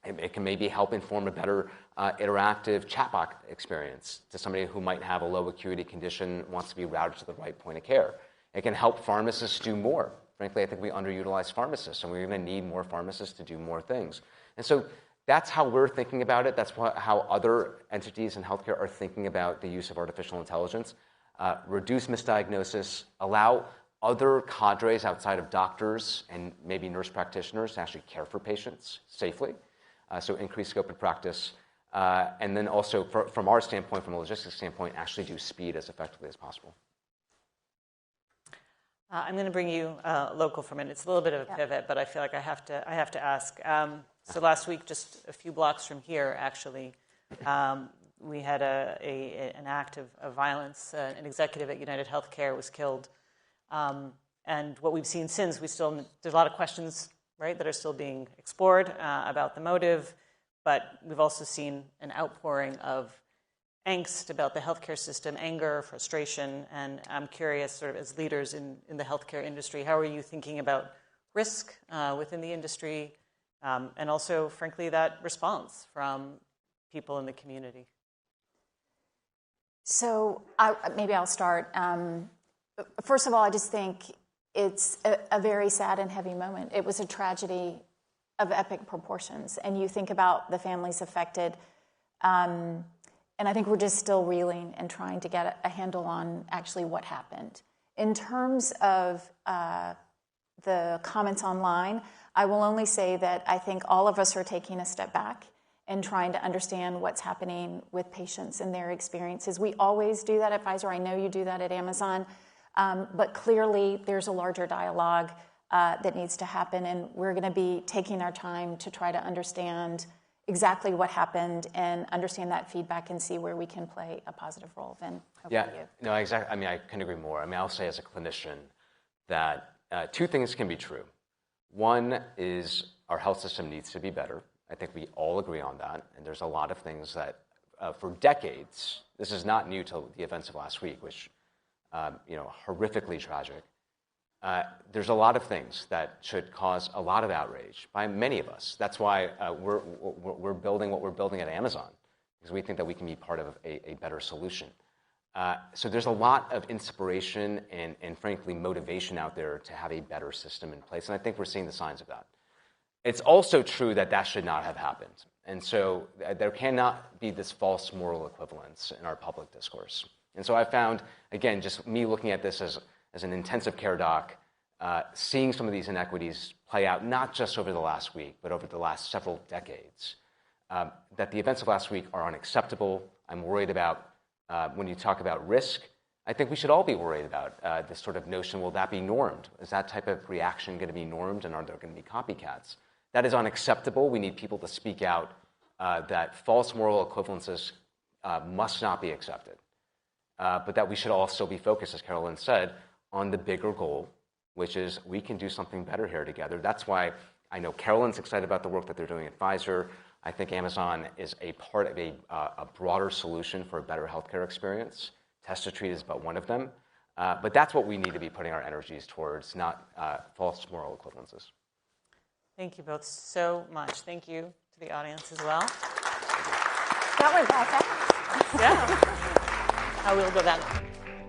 It can maybe help inform a better interactive chatbot experience to somebody who might have a low acuity condition, wants to be routed to the right point of care. It can help pharmacists do more. Frankly, I think we underutilize pharmacists, and we're going to need more pharmacists to do more things. And so that's how we're thinking about it. That's how other entities in healthcare are thinking about the use of artificial intelligence. Reduce misdiagnosis, allow other cadres outside of doctors and maybe nurse practitioners to actually care for patients safely. So increase scope of practice. And then also, from our standpoint, from a logistics standpoint, actually do speed as effectively as possible. I'm going to bring you local for a minute. It's a little bit of a pivot, but I feel like I have to ask. So last week, just a few blocks from here, actually, we had an act of violence. An executive at United Healthcare was killed. And what we've seen since, there's a lot of questions, right, that are still being explored about the motive, but we've also seen an outpouring of angst about the healthcare system, anger, frustration, and I'm curious, sort of as leaders in the healthcare industry, how are you thinking about risk within the industry, and also, frankly, that response from people in the community? So maybe I'll start. First of all, I just think it's a very sad and heavy moment. It was a tragedy epic proportions. And you think about the families affected, and I think we're just still reeling and trying to get a handle on actually what happened. In terms of the comments online, I will only say that I think all of us are taking a step back and trying to understand what's happening with patients and their experiences. We always do that at Pfizer. I know you do that at Amazon. But clearly, there's a larger dialogue that needs to happen, and we're going to be taking our time to try to understand exactly what happened and understand that feedback and see where we can play a positive role. Vin, over to you. No, exactly. I mean, I couldn't agree more. I mean, I'll say as a clinician that two things can be true. One is our health system needs to be better. I think we all agree on that, and there's a lot of things that for decades, this is not new to the events of last week, which horrifically tragic. There's a lot of things that should cause a lot of outrage by many of us. That's why we're building what we're building at Amazon, because we think that we can be part of a better solution. So there's a lot of inspiration and frankly motivation out there to have a better system in place, and I think we're seeing the signs of that. It's also true that that should not have happened, and so there cannot be this false moral equivalence in our public discourse. And so I found, again, just me looking at this as an intensive care doc, seeing some of these inequities play out, not just over the last week, but over the last several decades, that the events of last week are unacceptable. I'm worried about, when you talk about risk, I think we should all be worried about this sort of notion, will that be normed? Is that type of reaction going to be normed, and are there going to be copycats? That is unacceptable. We need people to speak out that false moral equivalences must not be accepted. But that we should also be focused, as Carolyn said, on the bigger goal, which is we can do something better here together. That's why I know Carolyn's excited about the work that they're doing at Pfizer. I think Amazon is a part of a broader solution for a better healthcare experience. Test to treat is but one of them. But that's what we need to be putting our energies towards, not false moral equivalences. Thank you both so much. Thank you to the audience as well. That went by fast. Yeah. I will go then.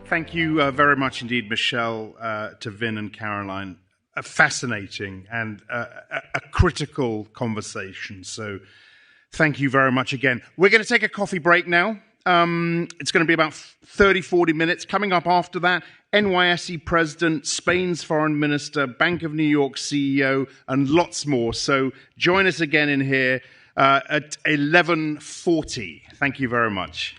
Thank you very much indeed, Michelle, to Vin and Caroline. A fascinating and a critical conversation. So thank you very much again. We're going to take a coffee break now. It's going to be about 30, 40 minutes. Coming up after that, NYC President, Spain's Foreign Minister, Bank of New York CEO, and lots more. So join us again in here at 11:40. Thank you very much.